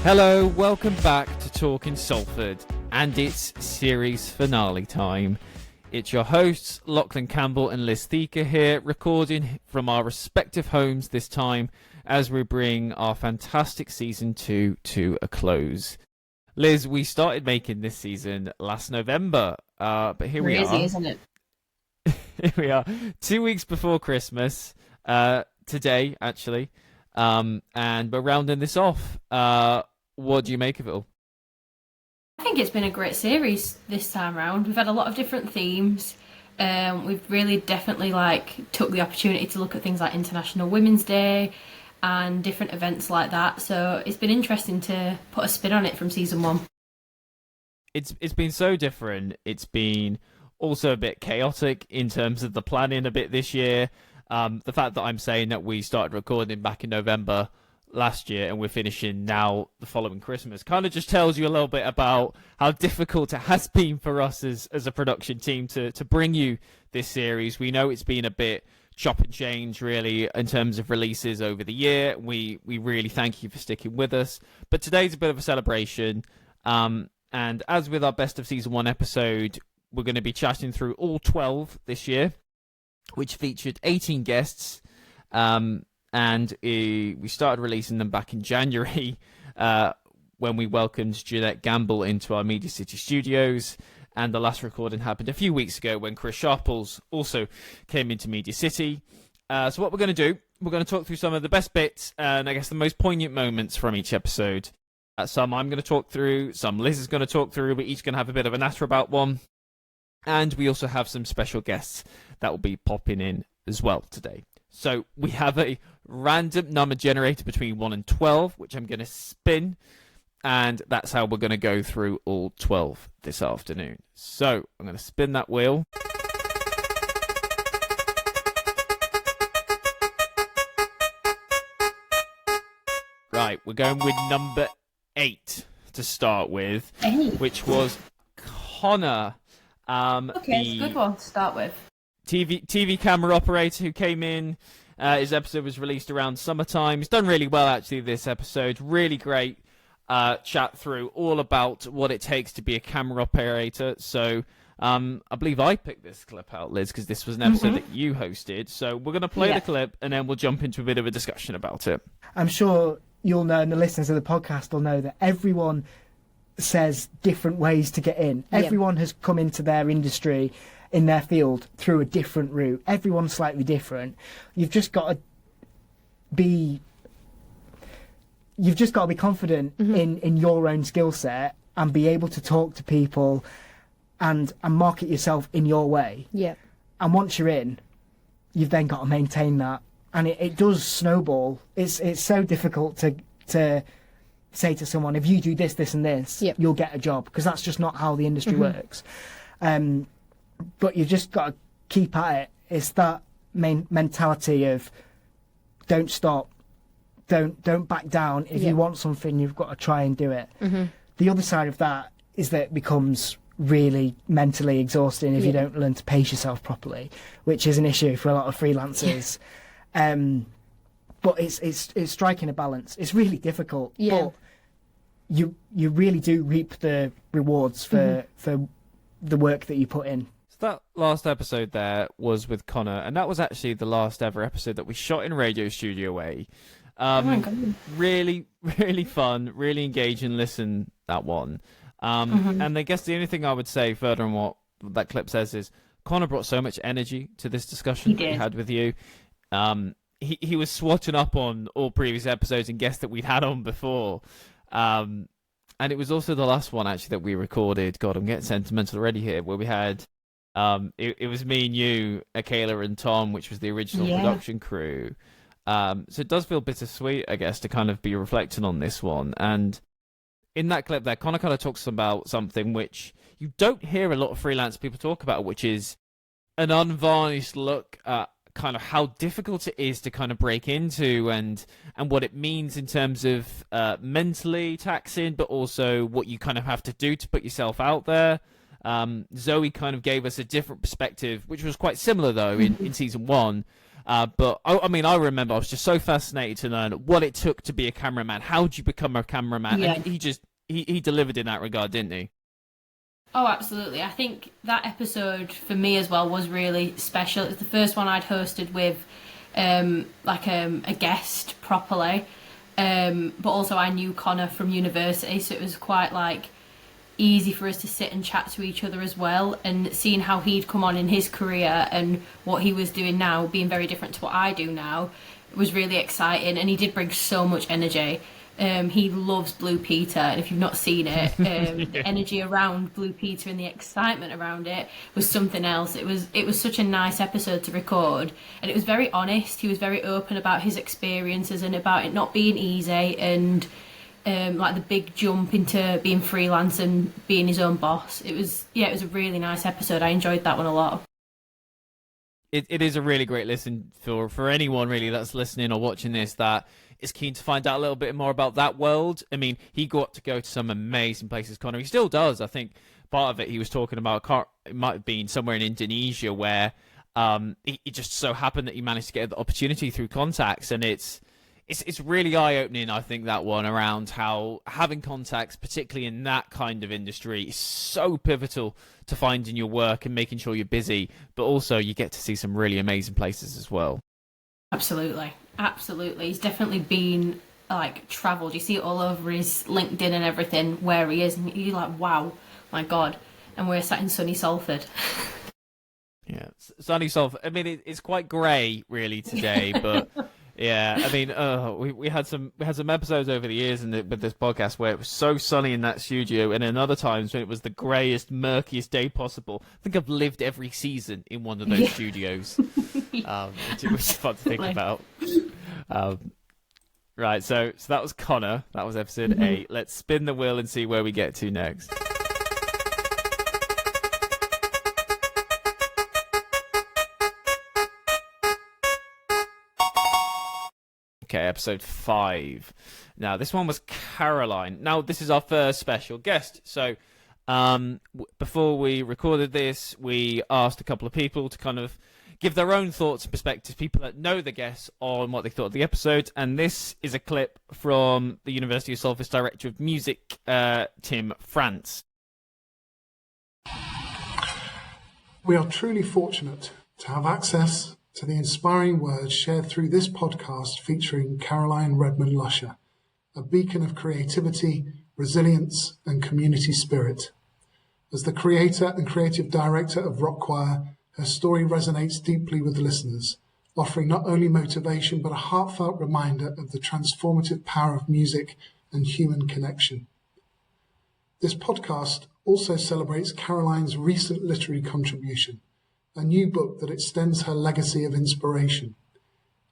Hello, welcome back to Talking Salford, and it's series finale time. It's your hosts, Loughlan, Campbell and Theaker here, recording from our respective homes this time as we bring our fantastic season 2 to a close. Liz, we started making this season last November, but here we are. Crazy, isn't it? Here we are, 2 weeks before Christmas, today actually, and we're rounding this off. What do you make of it all? I think it's been a great series this time round. We've had a lot of different themes. We've really definitely took the opportunity to look at things like International Women's Day and different events like that. So it's been interesting to put a spin on it from season 1. It's been so different. It's been also a bit chaotic in terms of the planning a bit this year. The fact that I'm saying that we started recording back in November last year and we're finishing now the following Christmas kind of just tells you a little bit about how difficult it has been for us as a production team to bring you this series. We know it's been a bit chop and change really in terms of releases over the year. We really thank you for sticking with us, but today's a bit of a celebration, and as with our best of season 1 episode, we're going to be chatting through all 12 this year, which featured 18 guests, and we started releasing them back in January when we welcomed Jeanette Campbell into our Media City studios. And the last recording happened a few weeks ago when Sharples also came into Media City. So what we're going to do, we're going to talk through some of the best bits and I guess the most poignant moments from each episode. Some I'm going to talk through, some Liz is going to talk through. We're each going to have a bit of a natter about one. And we also have some special guests that will be popping in as well today. So we have a random number generator between 1 and 12, which I'm going to spin. And that's how we're going to go through all 12 this afternoon. So I'm going to spin that wheel. Right, we're going with number 8 to start with, which was Connor. Okay, it's a good one to start with. TV camera operator who came in. His episode was released around summertime. He's done really well, actually, this episode. Really great chat through all about what it takes to be a camera operator. So I believe I picked this clip out, Liz, because this was an episode that you hosted. So we're going to play the clip, and then we'll jump into a bit of a discussion about it. I'm sure you'll know, and the listeners of the podcast will know, that everyone says different ways to get in. Everyone has come into their industry, in their field, through a different route. Everyone's slightly different. You've just got to be confident in your own skill set and be able to talk to people and market yourself in your way. Yeah. And once you're in, you've then got to maintain that. And it does snowball. It's so difficult to say to someone, if you do this, this and this, you'll get a job, because that's just not how the industry works. But you've just got to keep at it. It's that main mentality of don't stop, don't back down. If you want something, you've got to try and do it. The other side of that is that it becomes really mentally exhausting if you don't learn to pace yourself properly, which is an issue for a lot of freelancers. But it's striking a balance. It's really difficult, but you really do reap the rewards for the work that you put in. So that last episode there was with Connor, and that was actually the last ever episode that we shot in Radio Studio A. Really, really fun, really engaging listen, that one. And I guess the only thing I would say further on what that clip says is Connor brought so much energy to this discussion that we had with you. He was swatting up on all previous episodes and guests that we'd had on before. And it was also the last one, actually, that we recorded. God, I'm getting sentimental already here, where we had... it was me and you, Akela and Tom, which was the original production crew. So it does feel bittersweet, I guess, to kind of be reflecting on this one. And in that clip there, Connor kind of talks about something which you don't hear a lot of freelance people talk about, which is an unvarnished look at kind of how difficult it is to kind of break into and what it means in terms of mentally taxing, but also what you kind of have to do to put yourself out there. Zoe kind of gave us a different perspective, which was quite similar though in season 1. But I mean, I remember I was just so fascinated to learn what it took to be a cameraman. How do you become a cameraman? Yeah. And he delivered in that regard, didn't he? Oh, absolutely. I think that episode for me as well was really special. It was the first one I'd hosted with a guest properly. But also I knew Connor from university, so it was quite like easy for us to sit and chat to each other as well, and seeing how he'd come on in his career and what he was doing now being very different to what I do now was really exciting. And he did bring so much energy. He loves Blue Peter, and if you've not seen it, the energy around Blue Peter and the excitement around it was something else. It was such a nice episode to record, and it was very honest. He was very open about his experiences and about it not being easy, and like the big jump into being freelance and being his own boss. It was a really nice episode. I enjoyed that one a lot. It is a really great listen for anyone really that's listening or watching this that is keen to find out a little bit more about that world. I mean, he got to go to some amazing places, Connor. He still does. I think part of it he was talking about, it might have been somewhere in Indonesia where it just so happened that he managed to get the opportunity through contacts. And it's really eye-opening, I think, that one around how having contacts, particularly in that kind of industry, is so pivotal to finding your work and making sure you're busy, but also you get to see some really amazing places as well. Absolutely. He's definitely been travelled. You see it all over his LinkedIn and everything where he is, and you're like, wow, my God. And we're sat in sunny Salford. Yeah, sunny Salford. I mean, it's quite grey really today, but yeah, I mean, we had some episodes over the years with this podcast where it was so sunny in that studio, and then other times when it was the greyest, murkiest day possible. I think I've lived every season in one of those studios. It was fun to think about. Right, so that was Connor. That was episode 8. Let's spin the wheel and see where we get to next. Okay, episode 5. Now, this one was Caroline. Now, this is our first special guest. So, before we recorded this, we asked a couple of people to kind of give their own thoughts and perspectives, people that know the guests, on what they thought of the episode. And this is a clip from the University of Salford's Director of Music, Tim France. We are truly fortunate to have access to the inspiring words shared through this podcast featuring Caroline Redman Lusher, a beacon of creativity, resilience, and community spirit. As the creator and creative director of Rock Choir, her story resonates deeply with listeners, offering not only motivation but a heartfelt reminder of the transformative power of music and human connection. This podcast also celebrates Caroline's recent literary contribution, a new book that extends her legacy of inspiration.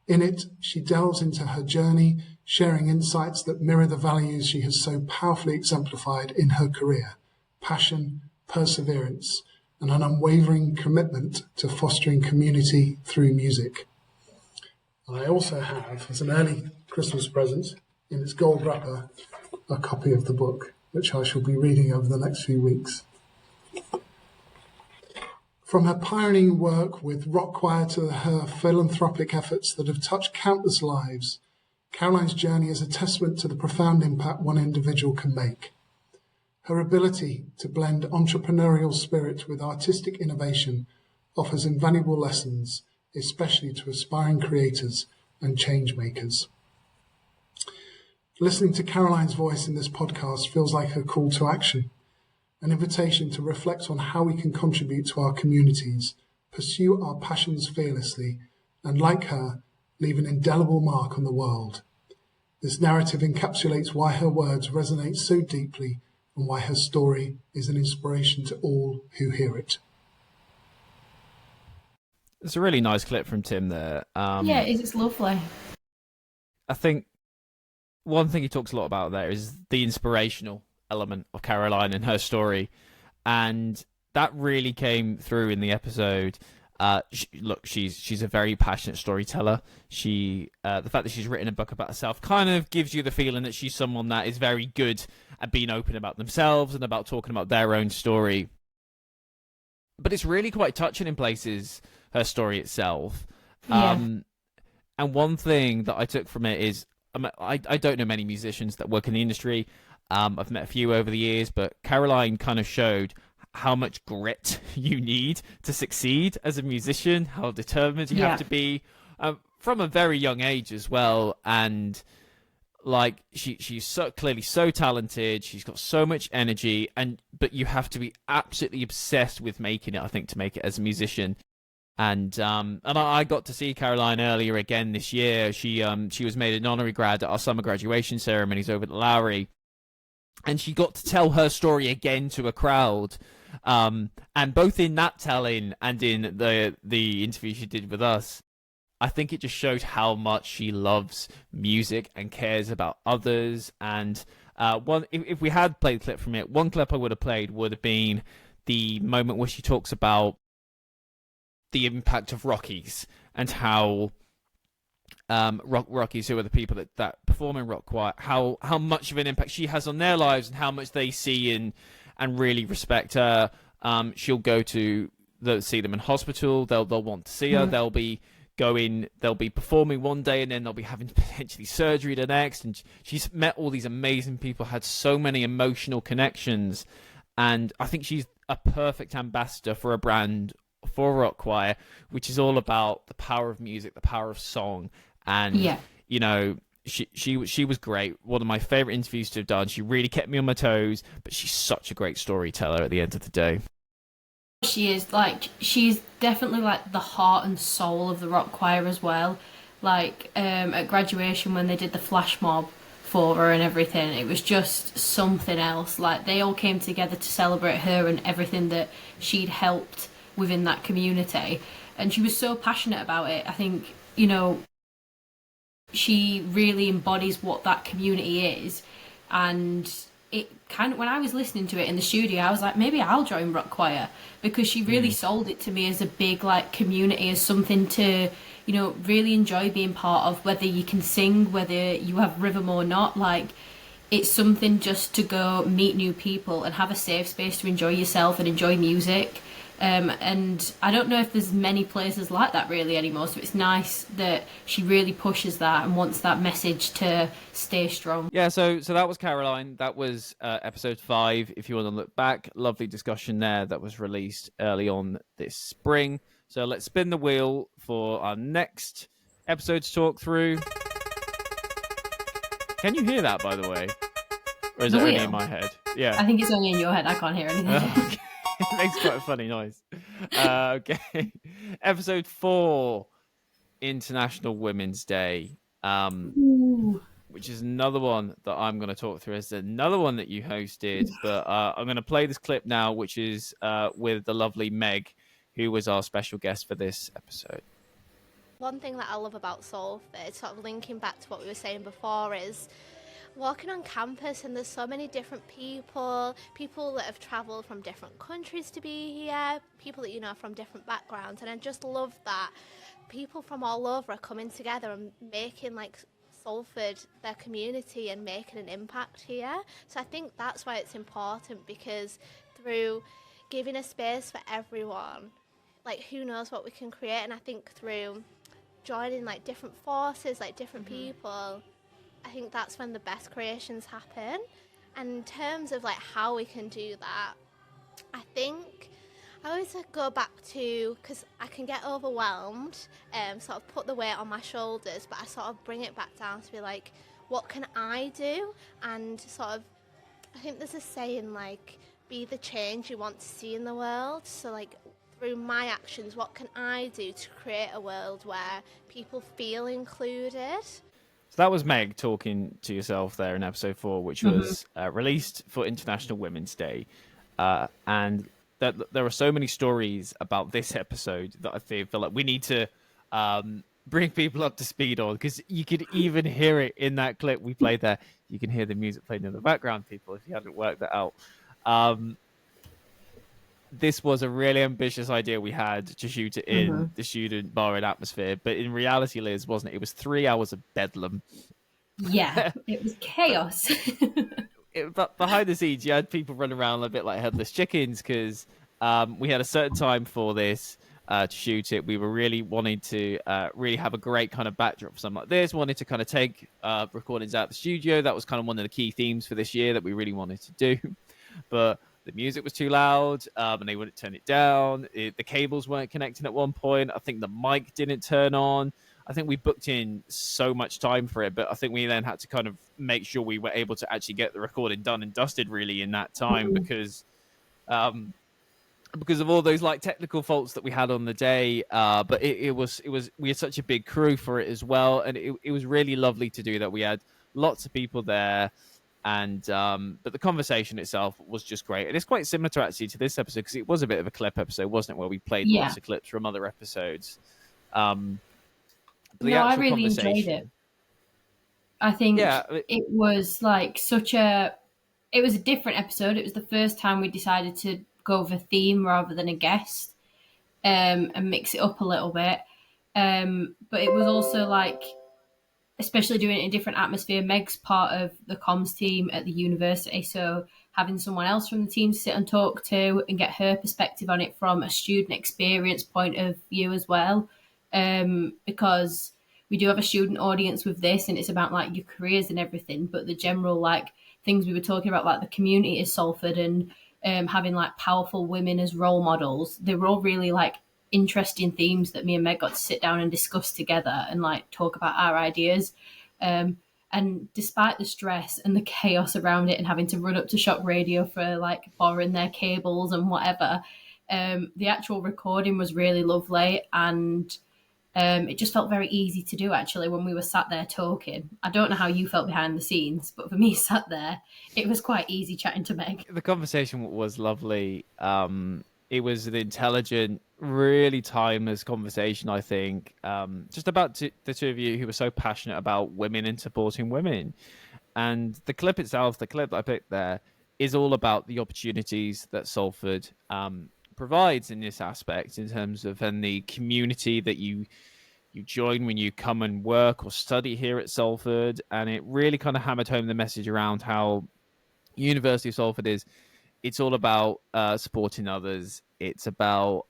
In it, she delves into her journey, sharing insights that mirror the values she has so powerfully exemplified in her career: passion, perseverance, and an unwavering commitment to fostering community through music. And I also have, as an early Christmas present, in its gold wrapper, a copy of the book, which I shall be reading over the next few weeks. From her pioneering work with Rock Choir to her philanthropic efforts that have touched countless lives, Caroline's journey is a testament to the profound impact one individual can make. Her ability to blend entrepreneurial spirit with artistic innovation offers invaluable lessons, especially to aspiring creators and change makers. Listening to Caroline's voice in this podcast feels like a call to action, an invitation to reflect on how we can contribute to our communities, pursue our passions fearlessly, and like her, leave an indelible mark on the world. This narrative encapsulates why her words resonate so deeply and why her story is an inspiration to all who hear it. It's a really nice clip from Tim there. Yeah, it's lovely. I think one thing he talks a lot about there is the inspirational element of Caroline and her story, and that really came through in the episode. She's a very passionate storyteller. The fact that she's written a book about herself kind of gives you the feeling that she's someone that is very good at being open about themselves and about talking about their own story. but it's really quite touching in places, her story itself. Yeah. And one thing that I took from it is, I don't know many musicians that work in the industry. I've met a few over the years, but Caroline kind of showed how much grit you need to succeed as a musician, how determined you have to be, from a very young age as well. And like she's so clearly so talented, she's got so much energy, but you have to be absolutely obsessed with making it, I think, to make it as a musician. And I got to see Caroline earlier again this year. She was made an honorary grad at our summer graduation ceremonies over at the Lowry, and she got to tell her story again to a crowd. And both in that telling and in the interview she did with us, I think it just showed how much she loves music and cares about others. And if we had played a clip from it, one clip I would have played would have been the moment where she talks about the impact of Rockies and how Rockies, who are the people that perform in Rock Choir, how much of an impact she has on their lives and how much they see and really respect her. She'll go to see them in hospital. They'll want to see her. They'll be performing one day and then they'll be having potentially surgery the next. And she's met all these amazing people, had so many emotional connections. And I think she's a perfect ambassador for a brand, for Rock Choir, which is all about the power of music, the power of song. And, you know, she was great. One of my favorite interviews to have done. She really kept me on my toes, but she's such a great storyteller at the end of the day. She is, like, she's definitely like the heart and soul of the Rock Choir as well. Like, at graduation when they did the flash mob for her and everything, it was just something else. Like, they all came together to celebrate her and everything that she'd helped within that community, and she was so passionate about it. I think, you know, she really embodies what that community is. And it kind of, when I was listening to it in the studio, I was like, maybe I'll join Rock Choir, because she really sold it to me as a big, like, community, as something to, you know, really enjoy being part of, whether you can sing, whether you have rhythm or not. Like, it's something just to go meet new people and have a safe space to enjoy yourself and enjoy music. And I don't know if there's many places like that really anymore, so it's nice that she really pushes that and wants that message to stay strong. Yeah, so that was Caroline. That was episode 5, if you want to look back. Lovely discussion there that was released early on this spring. So let's spin the wheel for our next episode to talk through. Can you hear that, by the way? Or is it only in my head? Yeah. I think it's only in your head. I can't hear anything. Okay. It makes quite a funny noise. Okay. Episode 4, International Women's Day, which is another one that I'm going to talk through. It's another one that you hosted, but I'm going to play this clip now, which is with the lovely Meg, who was our special guest for this episode. One thing that I love about Salford, sort of linking back to what we were saying before, is walking on campus, and there's so many different people that have travelled from different countries to be here, people that you know from different backgrounds, and I just love that people from all over are coming together and making, like, Salford their community and making an impact here. So I think that's why it's important, because through giving a space for everyone, like, who knows what we can create. And I think through joining, like, different forces, like different people, I think that's when the best creations happen. And in terms of, like, how we can do that, I think I always go back to, because I can get overwhelmed, sort of put the weight on my shoulders, but I sort of bring it back down to be like, what can I do? And sort of, I think there's a saying, like, be the change you want to see in the world. So, like, through my actions, what can I do to create a world where people feel included? So that was Meg talking to yourself there in episode 4, which was released for International Women's Day. And there are so many stories about this episode that I feel like we need to bring people up to speed on, because you could even hear it in that clip we played there. You can hear the music playing in the background, people, if you hadn't worked that out. This was a really ambitious idea we had to shoot it in the student bar and atmosphere, but in reality, Liz, wasn't it? It was 3 hours of bedlam. Yeah, it was chaos. But behind the scenes, you had people running around a bit like headless chickens, because We had a certain time for this to shoot it. We were really wanting to really have a great kind of backdrop for something like this. Wanted to kind of take recordings out of the studio. That was kind of one of the key themes for this year that we really wanted to do. But the music was too loud, and they wouldn't turn it down. The cables weren't connecting at one point. I think the mic didn't turn on. I think we booked in so much time for it, but I think we then had to kind of make sure we were able to actually get the recording done and dusted really in that time because of all those like technical faults that we had on the day. But it was we had such a big crew for it as well, and it was really lovely to do that. We had lots of people there. And but the conversation itself was just great, and it's quite similar to this episode because it was a bit of a clip episode, wasn't it, where we played lots of clips from other episodes. I really enjoyed it. I think it was like it was a different episode. It was the first time we decided to go with a theme rather than a guest, and mix it up a little bit. But it was also like, especially doing it in a different atmosphere. Meg's part of the comms team at the university, so having someone else from the team to sit and talk to and get her perspective on it from a student experience point of view as well, because we do have a student audience with this, and it's about like your careers and everything, but the general like things we were talking about, like the community of Salford and having like powerful women as role models, they were all really like interesting themes that me and Meg got to sit down and discuss together and like talk about our ideas. And despite the stress and the chaos around it and having to run up to Shock Radio for like borrowing their cables and whatever, the actual recording was really lovely, and it just felt very easy to do actually when we were sat there talking. I don't know how you felt behind the scenes, but for me sat there, it was quite easy chatting to Meg. The conversation was lovely. It was an intelligent, really timeless conversation, I think, just about the two of you who were so passionate about women and supporting women. And the clip itself, the clip that I picked there, is all about the opportunities that Salford provides in this aspect, in terms of and the community that you join when you come and work or study here at Salford. And it really kind of hammered home the message around how University of Salford is. It's all about supporting others. It's about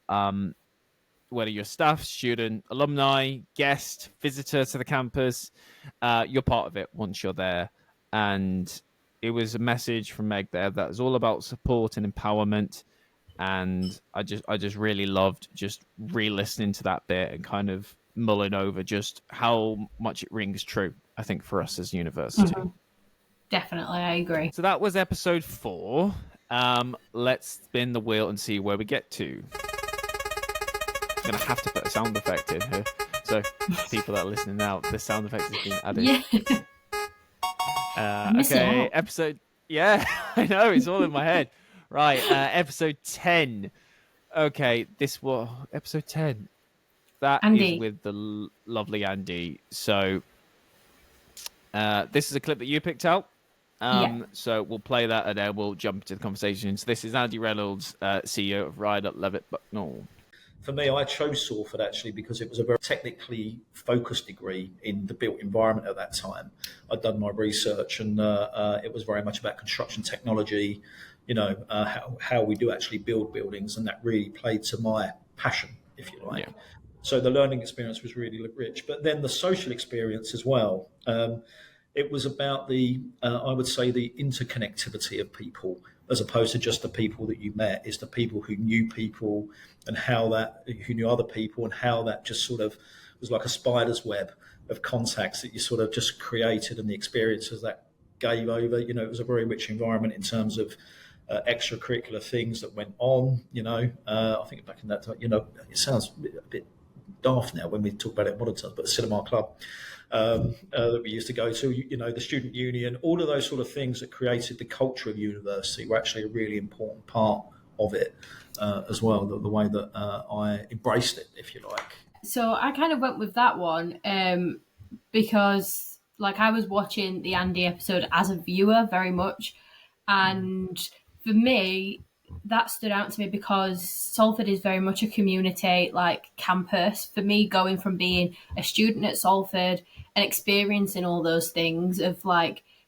whether you're staff, student, alumni, guest, visitor to the campus, you're part of it once you're there. And it was a message from Meg there that is all about support and empowerment. And I just really loved just re-listening to that bit and kind of mulling over just how much it rings true, I think, for us as university. Mm-hmm. Definitely, I agree. So that was episode 4. Let's spin the wheel and see where we get to. I'm going to have to put a sound effect in here. So people that are listening now, the sound effect is being added. Yeah. Okay, episode... Yeah, I know, it's all in my head. Right, episode 10. Okay, this was episode 10. That Andy. is with the lovely Andy. So this is a clip that you picked out. So we'll play that and then we'll jump into the conversation. So this is Andy Reynolds, CEO of Ryder Levitt Bucknall. For me, I chose Salford actually because it was a very technically focused degree in the built environment at that time. I'd done my research and it was very much about construction technology, how we do actually build buildings, and that really played to my passion, if you like. Yeah. So the learning experience was really rich, but then the social experience as well. It was about I would say, the interconnectivity of people, as opposed to just the people that you met. It's the people who knew people and who knew other people, and how that just sort of was like a spider's web of contacts that you sort of just created, and the experiences that gave over. It was a very rich environment in terms of extracurricular things that went on. I think back in that time, it sounds a bit daft now when we talk about it in modern terms, but the cinema club that we used to go to, the student union, all of those sort of things that created the culture of university were actually a really important part of it as well, the way that I embraced it, if you like. So I kind of went with that one because I was watching the Andy episode as a viewer very much, and for me that stood out to me because Salford is very much a community campus. For me, going from being a student at Salford and experiencing all those things of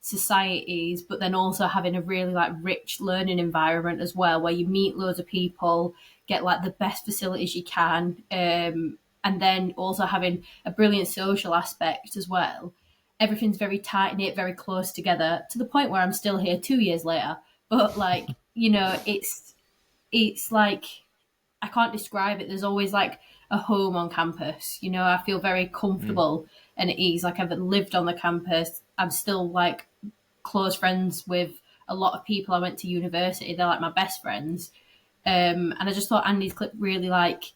societies, but then also having a really like rich learning environment as well, where you meet loads of people, get like the best facilities you can, and then also having a brilliant social aspect as well. Everything's very tight knit, very close together, to the point where I'm still here 2 years later. But like, you know, it's like, I can't describe it. There's always like a home on campus. You know, I feel very comfortable and at ease. Like, I've lived on the campus. I'm still like close friends with a lot of people I went to university. They're like my best friends. And I just thought Andy's clip really like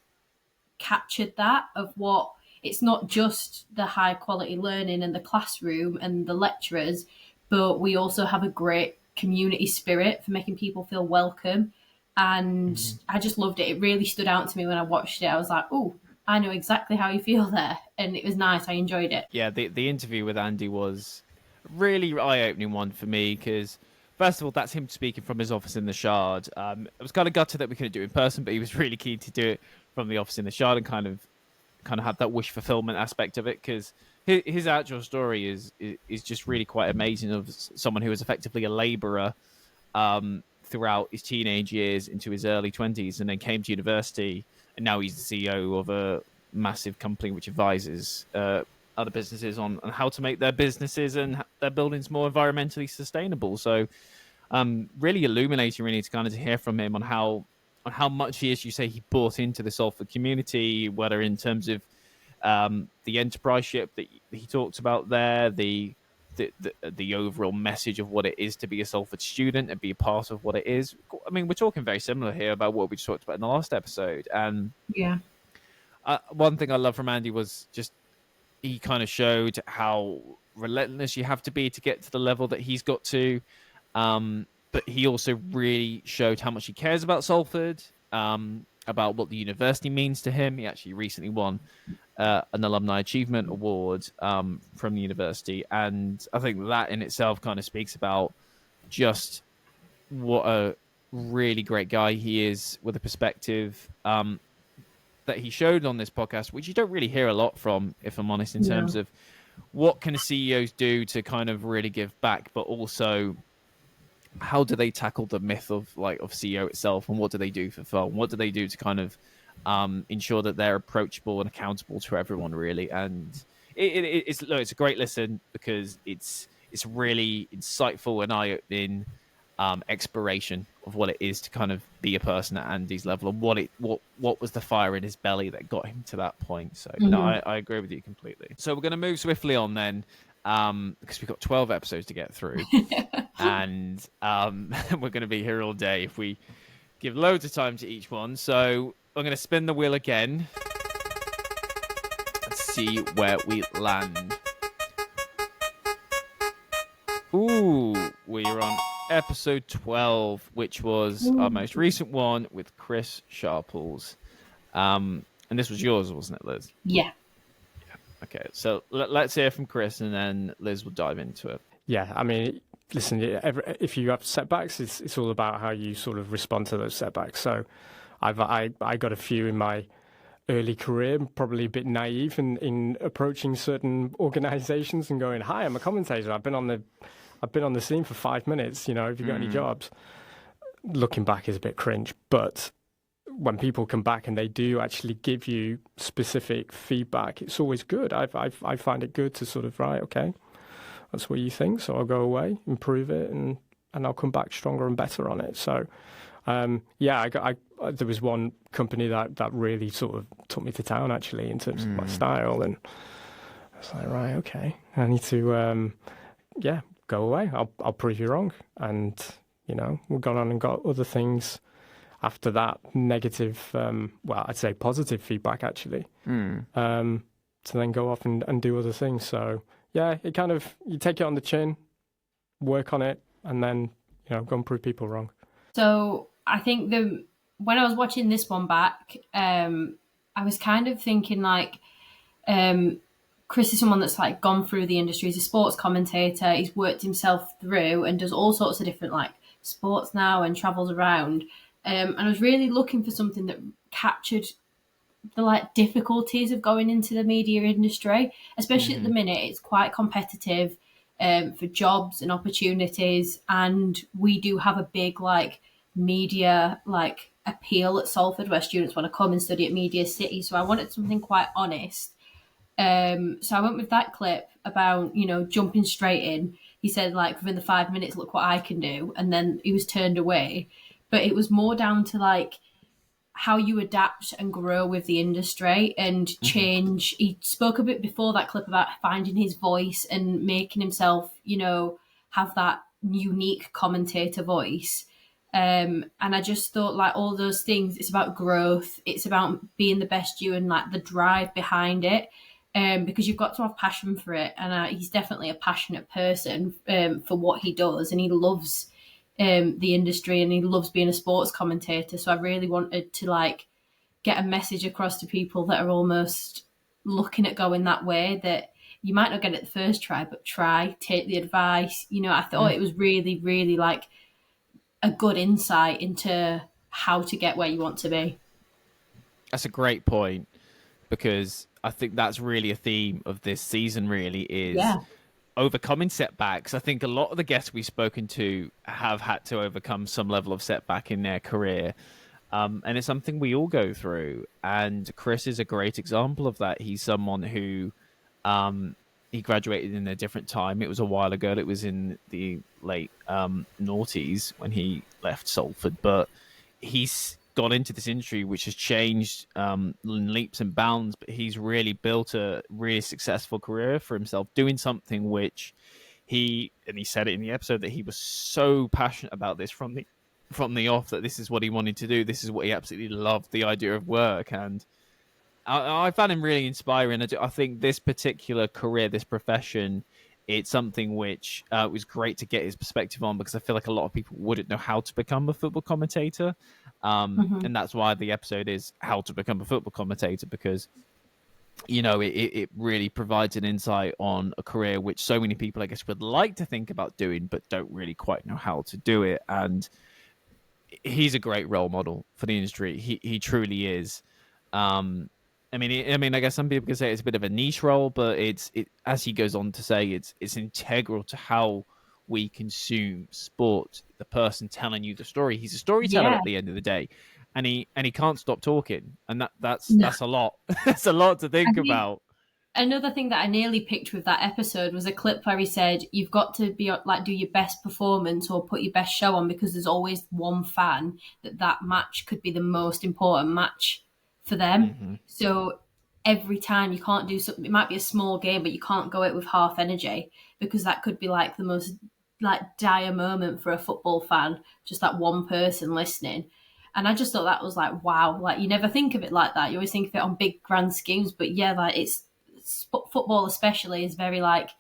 captured that, of what, it's not just the high quality learning and the classroom and the lecturers, but we also have a great community spirit for making people feel welcome. And I just loved it. It really stood out to me when I watched it. I was like, oh, I know exactly how you feel there. And it was nice. I enjoyed it. Yeah, the interview with Andy was a really eye-opening one for me, because first of all, that's him speaking from his office in the Shard. It was kind of gutted that we couldn't do it in person, but he was really keen to do it from the office in the Shard and kind of had that wish fulfillment aspect of it, because his actual story is just really quite amazing, of someone who was effectively a labourer throughout his teenage years into his early 20s, and then came to university, and now he's the CEO of a massive company which advises other businesses on how to make their businesses and their buildings more environmentally sustainable. So really illuminating, really, to kind of hear from him on how much he, as you say, he bought into the Salford community, whether in terms of the enterpriseship that he talked about there, the overall message of what it is to be a Salford student and be a part of what it is. I mean, we're talking very similar here about what we just talked about in the last episode. And yeah, one thing I love from Andy was just he kind of showed how relentless you have to be to get to the level that he's got to. But he also really showed how much he cares about Salford, about what the university means to him. He actually recently won an Alumni Achievement Award from the university. And I think that in itself kind of speaks about just what a really great guy he is, with a perspective that he showed on this podcast, which you don't really hear a lot from, if I'm honest, in terms of what can CEOs do to kind of really give back, but also how do they tackle the myth of CEO itself, and what do they do for fun? What do they do to kind of ensure that they're approachable and accountable to everyone, really? And it's a great listen, because it's really insightful and eye-opening exploration of what it is to kind of be a person at Andy's level, and what was the fire in his belly that got him to that point. So no, I agree with you completely. So we're going to move swiftly on then, because we've got 12 episodes to get through. And we're going to be here all day if we give loads of time to each one. So I'm going to spin the wheel again and see where we land. Ooh, we're on episode 12, which was our most recent one with Chris Sharples. And this was yours, wasn't it, Liz? Yeah. Okay, so let's hear from Chris, and then Liz will dive into it. Yeah, I mean, listen, if you have setbacks, it's all about how you sort of respond to those setbacks. So I got a few in my early career, probably a bit naive in approaching certain organisations and going, "Hi, I'm a commentator. I've been on the scene for 5 minutes. You know, have you got any jobs?" Looking back is a bit cringe, but when people come back and they do actually give you specific feedback, it's always good. I find it good to sort of, right, okay, that's what you think, so I'll go away, improve it, and I'll come back stronger and better on it. So, there was one company that really sort of took me to town, actually, in terms of my style, and I was like, right, okay, I need to, go away. I'll prove you wrong. And, you know, we've gone on and got other things after that negative, I'd say positive feedback, actually, to then go off and do other things. So, yeah, it kind of, you take it on the chin, work on it, and then, you know, go and prove people wrong. So I think when I was watching this one back, I was kind of thinking like, Chris is someone that's like gone through the industry. He's a sports commentator. He's worked himself through and does all sorts of different like sports now and travels around. And I was really looking for something that captured the like difficulties of going into the media industry, especially at the minute. It's quite competitive. for jobs and opportunities. And we do have a big like media like appeal at Salford where students want to come and study at Media City. So I wanted something quite honest. So I went with that clip about, jumping straight in. He said, like, within the 5 minutes, look what I can do. And then he was turned away. But it was more down to, like, how you adapt and grow with the industry and change. He spoke a bit before that clip about finding his voice and making himself, have that unique commentator voice. And I just thought, like, all those things, it's about growth. It's about being the best you and, like, the drive behind it. Because you've got to have passion for it. And he's definitely a passionate person for what he does. And he loves the industry and he loves being a sports commentator. So I really wanted to, like, get a message across to people that are almost looking at going that way, that you might not get it the first try, but try, take the advice. I thought it was really, really, like, a good insight into how to get where you want to be. That's a great point, because I think that's really a theme of this season, really, is overcoming setbacks. I think a lot of the guests we've spoken to have had to overcome some level of setback in their career. And it's something we all go through. And Chris is a great example of that. He's someone who he graduated in a different time. It was a while ago. It was in the late noughties when he left Salford. But he's got into this industry which has changed in leaps and bounds, but he's really built a really successful career for himself doing something which he said it in the episode that he was so passionate about this from the off, that this is what he wanted to do. This is what he absolutely loved, the idea of work. And I found him really inspiring. I think this particular career, this profession, it's something which was great to get his perspective on, because I feel like a lot of people wouldn't know how to become a football commentator. And that's why the episode is how to become a football commentator, because, it really provides an insight on a career which so many people, I guess, would like to think about doing, but don't really quite know how to do it. And he's a great role model for the industry. He truly is. I mean, I guess some people could say it's a bit of a niche role, but it as he goes on to say, it's integral to how we consume sport. The person telling you the story, he's a storyteller at the end of the day, and he can't stop talking, and that's a lot. That's a lot to think about. Another thing that I nearly picked with that episode was a clip where he said, "You've got to be like do your best performance or put your best show on, because there's always one fan that match could be the most important match for them." So every time you can't do something, it might be a small game, but you can't go it with half energy, because that could be like the most like dire moment for a football fan, just that one person listening. And I just thought that was like, wow, like you never think of it like that. You always think of it on big grand schemes, but like it's football especially is very like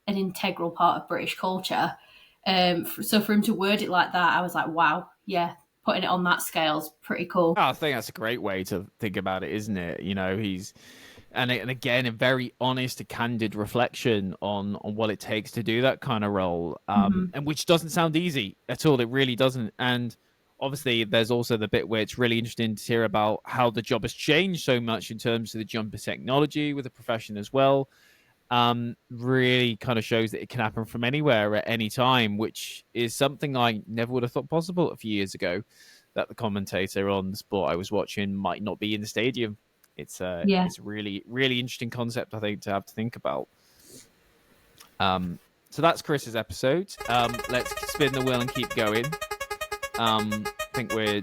an integral part of British culture. So for him to word it like that, I was like, wow, yeah, putting it on that scale is pretty cool. I think that's a great way to think about it, isn't it? He's and again a very honest and candid reflection on what it takes to do that kind of role, and which doesn't sound easy at all. It really doesn't. And obviously there's also the bit where it's really interesting to hear about how the job has changed so much in terms of the jumper technology with the profession as well. Really kind of shows that it can happen from anywhere at any time, which is something I never would have thought possible a few years ago, that the commentator on the sport I was watching might not be in the stadium. It's it's a really, really interesting concept, I think, to have to think about. So that's Chris's episode. Let's spin the wheel and keep going. I think we're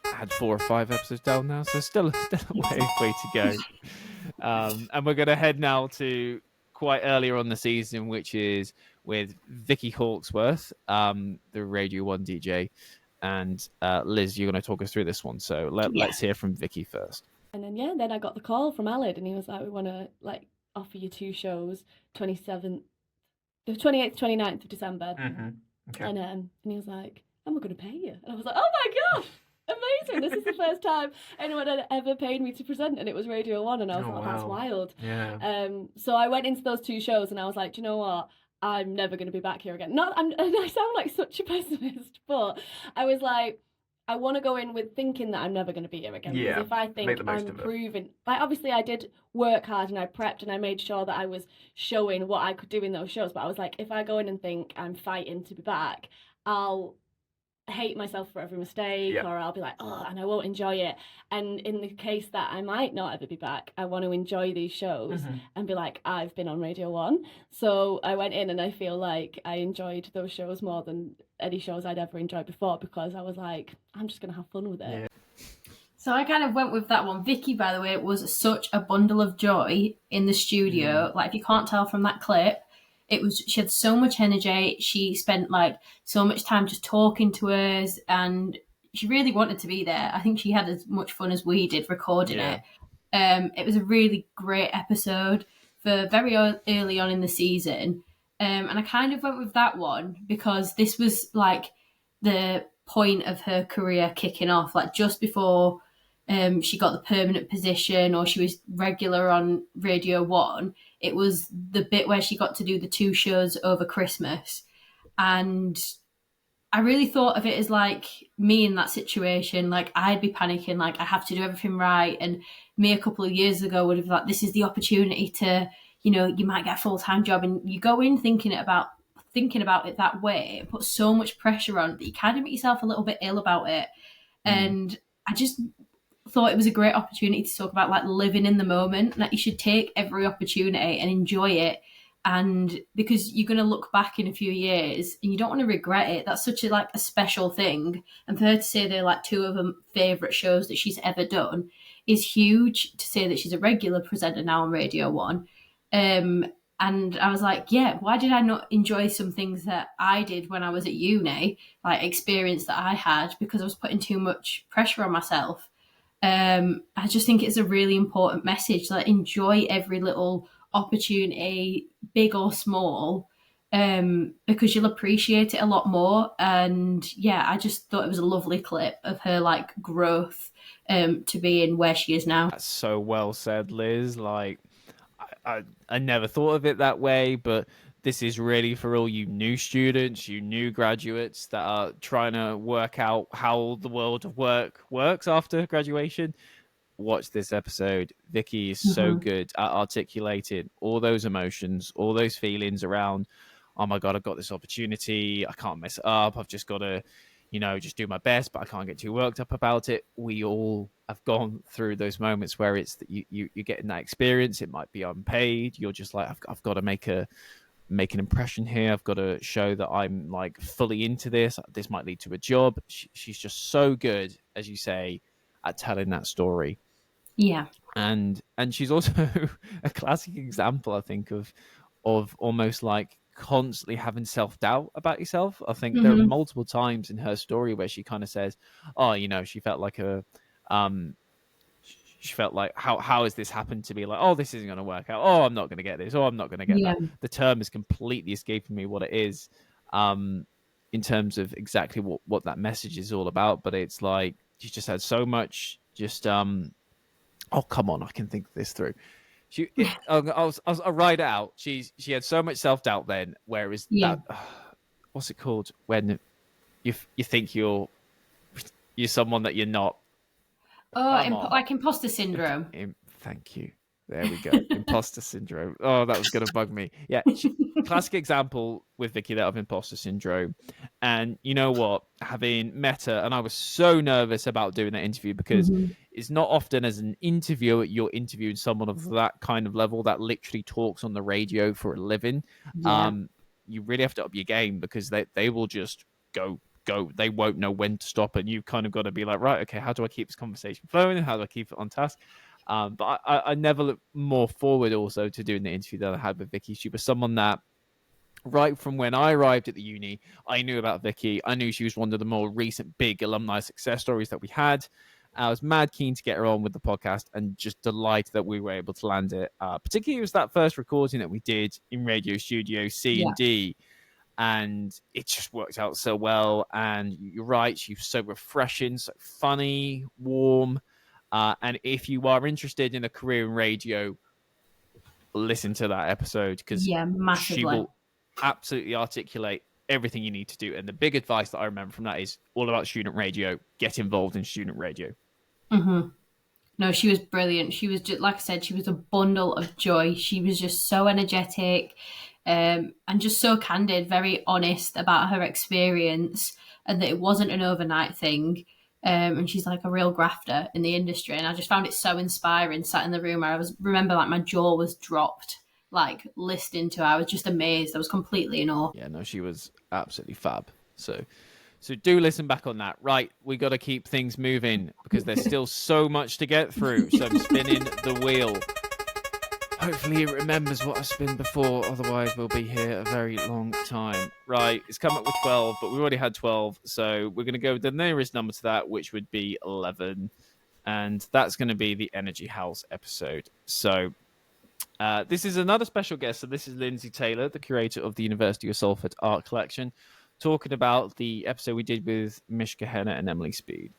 had 4 or 5 episodes down now, so still a way to go. And we're going to head now to quite earlier on the season, which is with Vicky Hawkesworth, the Radio 1 DJ. And Liz, you're going to talk us through this one. So let's hear from Vicky first. And then I got the call from Aled, and he was like, we want to like offer you 2 shows, the 28th, 29th of December. Okay. And he was like, and we're going to pay you. And I was like, oh my gosh, amazing. This is the first time anyone had ever paid me to present, and it was Radio 1, and I was like, that's wild. Yeah. So I went into those 2 shows, and I was like, do you know what? I'm never going to be back here again. And I sound like such a pessimist, but I was like, I want to go in with thinking that I'm never going to be here again. Yeah, because if I think I'm proving, like obviously I did work hard and I prepped and I made sure that I was showing what I could do in those shows. But I was like, if I go in and think I'm fighting to be back, I'll hate myself for every mistake, or I'll be like, oh, and I won't enjoy it. And in the case that I might not ever be back, I want to enjoy these shows and be like, I've been on Radio 1. So I went in and I feel like I enjoyed those shows more than any shows I'd ever enjoyed before, because I was like, I'm just going to have fun with it. So I kind of went with that one. Vicky, by the way, was such a bundle of joy in the studio. Like, if you can't tell from that clip, she had so much energy. She spent like so much time just talking to us, and she really wanted to be there. I think she had as much fun as we did recording it. It was a really great episode for very early on in the season. And I kind of went with that one because this was like the point of her career kicking off, like just before she got the permanent position or she was regular on Radio 1. It was the bit where she got to do the 2 shows over Christmas. And I really thought of it as like me in that situation. Like, I'd be panicking, like I have to do everything right. And me a couple of years ago would have like, this is the opportunity to, you know, you might get a full-time job, and you go in thinking about it that way. It puts so much pressure on that you kind of make yourself a little bit ill about it. And I just thought it was a great opportunity to talk about like living in the moment, that you should take every opportunity and enjoy it. And because you're going to look back in a few years and you don't want to regret it. That's such a special thing. And for her to say they're like 2 of her favourite shows that she's ever done is huge. To say that she's a regular presenter now on Radio 1. And I was like, yeah, why did I not enjoy some things that I did when I was at uni, like experience that I had, because I was putting too much pressure on myself. I just think it's a really important message. Like, enjoy every little opportunity, big or small, because you'll appreciate it a lot more. And yeah, I just thought it was a lovely clip of her like growth to be in where she is now. That's so well said, Liz. Like, I never thought of it that way, but this is really for all you new students, you new graduates that are trying to work out how the world of work works after graduation. Watch this episode. Vicky is so good at articulating all those emotions, all those feelings around, oh my God, I've got this opportunity. I can't mess it up. I've just got to, just do my best, but I can't get too worked up about it. We all have gone through those moments where it's that you're getting that experience. It might be unpaid. You're just like, I've got to make an impression here. I've got to show that I'm like fully into this. This might lead to a job. She's just so good, as you say, at telling that story. Yeah. And she's also a classic example, I think, of almost like constantly having self-doubt about yourself. I think there are multiple times in her story where she kind of says, oh, she felt like how has this happened to me? Like, oh, this isn't going to work out. Oh, I'm not going to get this. Oh, I'm not going to get that. The term is completely escaping me what it is in terms of exactly what that message is all about. But it's like, she just had so much just, oh, come on, I can think this through. I'll write it out. She had so much self-doubt then, whereas that, what's it called? When you think you're someone that you're not. Oh, like imposter syndrome. Thank you. There we go. Imposter syndrome. Oh, that was going to bug me. Yeah. Classic example with Vicky that of imposter syndrome. And you know what? Having met her, and I was so nervous about doing that interview because it's not often as an interviewer you're interviewing someone of that kind of level that literally talks on the radio for a living. Yeah. You really have to up your game because they will just go. They won't know when to stop, and you've kind of got to be like, right, okay, how do I keep this conversation flowing? How do I keep it on task? But I never looked more forward also to doing the interview that I had with Vicky. She was someone that right from when I arrived at the uni, I knew about Vicky. I knew she was one of the more recent big alumni success stories that we had. I was mad keen to get her on with the podcast and just delighted that we were able to land it. Particularly it was that first recording that we did in Radio Studio C and D. And it just worked out so well. And you're right, she was so refreshing, so funny, warm. And if you are interested in a career in radio, listen to that episode because she will absolutely articulate everything you need to do. And the big advice that I remember from that is all about student radio. Get involved in student radio. Mm-hmm. No, she was brilliant. She was just, like I said, she was a bundle of joy. She was just so energetic, and just so candid, very honest about her experience, and that it wasn't an overnight thing. And she's like a real grafter in the industry. And I just found it so inspiring. Sat in the room where remember like my jaw was dropped, like listening to her. I was just amazed. I was completely in awe. Yeah, no, she was absolutely fab. So do listen back on that. Right, we got to keep things moving because there's still so much to get through. So I'm spinning the wheel. Hopefully it remembers what I spun before. Otherwise, we'll be here a very long time. Right, it's come up with 12, but we already had 12. So we're going to go with the nearest number to that, which would be 11. And that's going to be the Energy House episode. So this is another special guest. So this is Lindsay Taylor, the curator of the University of Salford Art Collection, talking about the episode we did with Mishka, Henner and Emily Speed.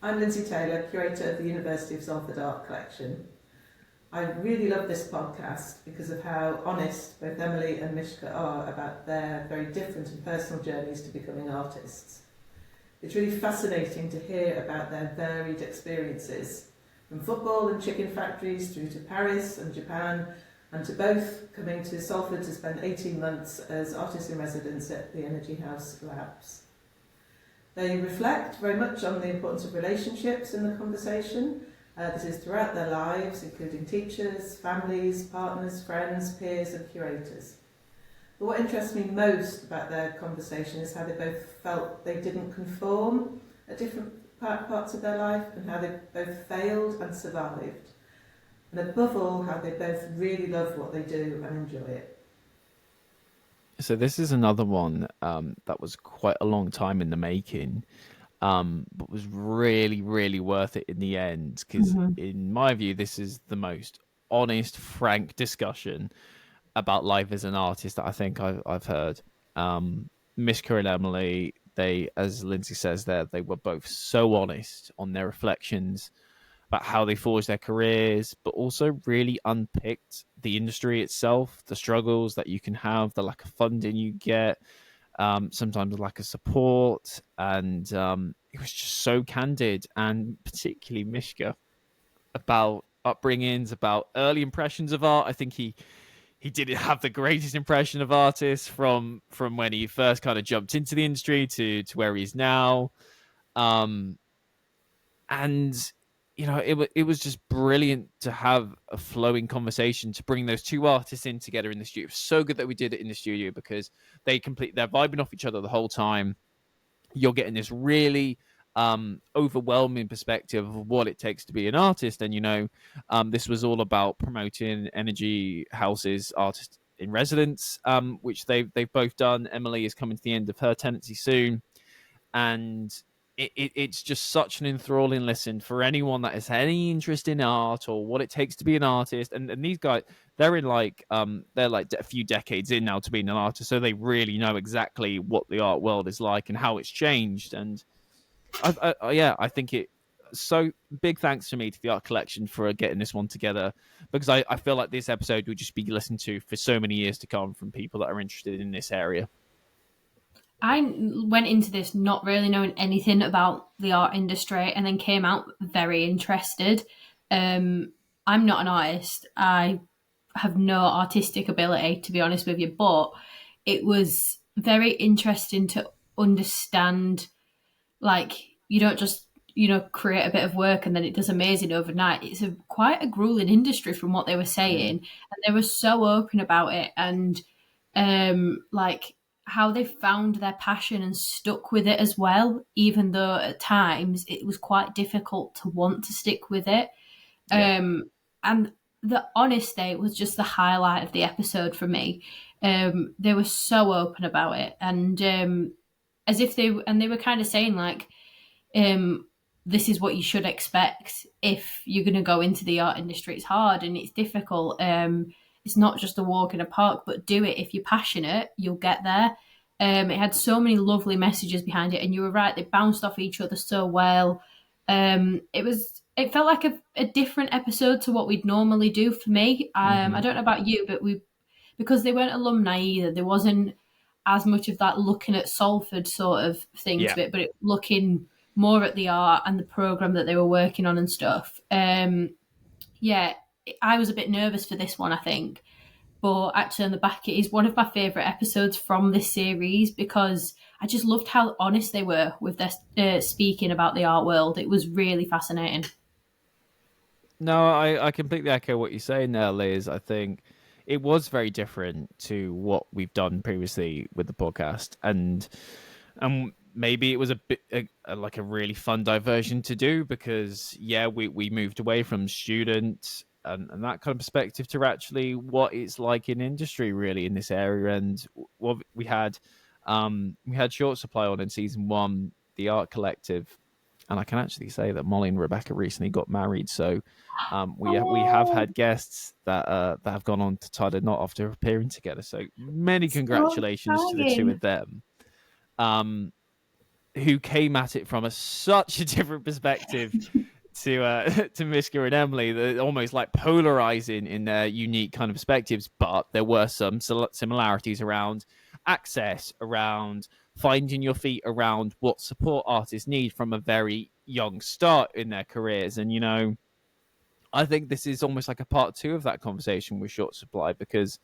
I'm Lindsay Taylor, curator of the University of Salford Art Collection. I really love this podcast because of how honest both Emily and Mishka are about their very different and personal journeys to becoming artists. It's really fascinating to hear about their varied experiences, from football and chicken factories through to Paris and Japan, and to both coming to Salford to spend 18 months as artists in residence at the Energy House Labs. They reflect very much on the importance of relationships in the conversation. This is throughout their lives, including teachers, families, partners, friends, peers and curators. But what interests me most about their conversation is how they both felt they didn't conform at different parts of their life and how they both failed and survived. And above all, how they both really love what they do and enjoy it. So this is another one that was quite a long time in the making, but was really, really worth it in the end. Because in my view, this is the most honest, frank discussion about life as an artist that I think I've heard. Mishka and Emily, they, as Lindsay says there, they were both so honest on their reflections about how they forged their careers, but also really unpicked the industry itself, the struggles that you can have, the lack of funding you get, sometimes the lack of support. And it was just so candid, and particularly Mishka, about upbringings, about early impressions of art. I think he didn't have the greatest impression of artists from when he first kind of jumped into the industry to where he is now. And you know, it was just brilliant to have a flowing conversation, to bring those two artists in together in the studio. It was so good that we did it in the studio because they're vibing off each other the whole time. You're getting this really overwhelming perspective of what it takes to be an artist. And, you know, this was all about promoting Energy House's artist in residence, which they've both done. Emily is coming to the end of her tenancy soon. And it's just such an enthralling listen for anyone that has any interest in art or what it takes to be an artist. And these guys, they're a few decades in now to being an artist, so they really know exactly what the art world is like and how it's changed. And I think it. So big thanks to me to the art collection for getting this one together, because I feel like this episode will just be listened to for so many years to come from people that are interested in this area. I went into this not really knowing anything about the art industry and then came out very interested. I'm not an artist. I have no artistic ability, to be honest with you, but it was very interesting to understand, like, you don't just, create a bit of work and then it does amazing overnight. It's quite a grueling industry from what they were saying. And they were so open about it, and how they found their passion and stuck with it as well, even though at times it was quite difficult to want to stick with it. Yeah. And the honesty was just the highlight of the episode for me. They were so open about it, and as if they were kind of saying like, this is what you should expect if you're going to go into the art industry. It's hard and it's difficult. It's not just a walk in a park, but do it. If you're passionate, you'll get there. It had so many lovely messages behind it, and you were right, they bounced off each other so well. It felt like a different episode to what we'd normally do for me. I don't know about you, but because they weren't alumni either, there wasn't as much of that looking at Salford sort of thing to it, but looking more at the art and the programme that they were working on and stuff. I was a bit nervous for this one, I think. But actually on the back, it is one of my favourite episodes from this series because I just loved how honest they were with their speaking about the art world. It was really fascinating. No, I completely echo what you're saying there, Liz. I think it was very different to what we've done previously with the podcast. And maybe it was a bit like a really fun diversion to do because, we moved away from students and that kind of perspective to actually what it's like in industry really in this area. And what we had Short Supply on in season 1, the Art Collective, and I can actually say that Molly and Rebecca recently got married. So we have had guests that have gone on to tie the knot after appearing together. So many congratulations to the two of them, who came at it from such a different perspective to Mishka and Emily. They're almost like polarizing in their unique kind of perspectives, but there were some similarities around access, around finding your feet, around what support artists need from a very young start in their careers. And I think this is almost like a part 2 of that conversation with Short Supply, because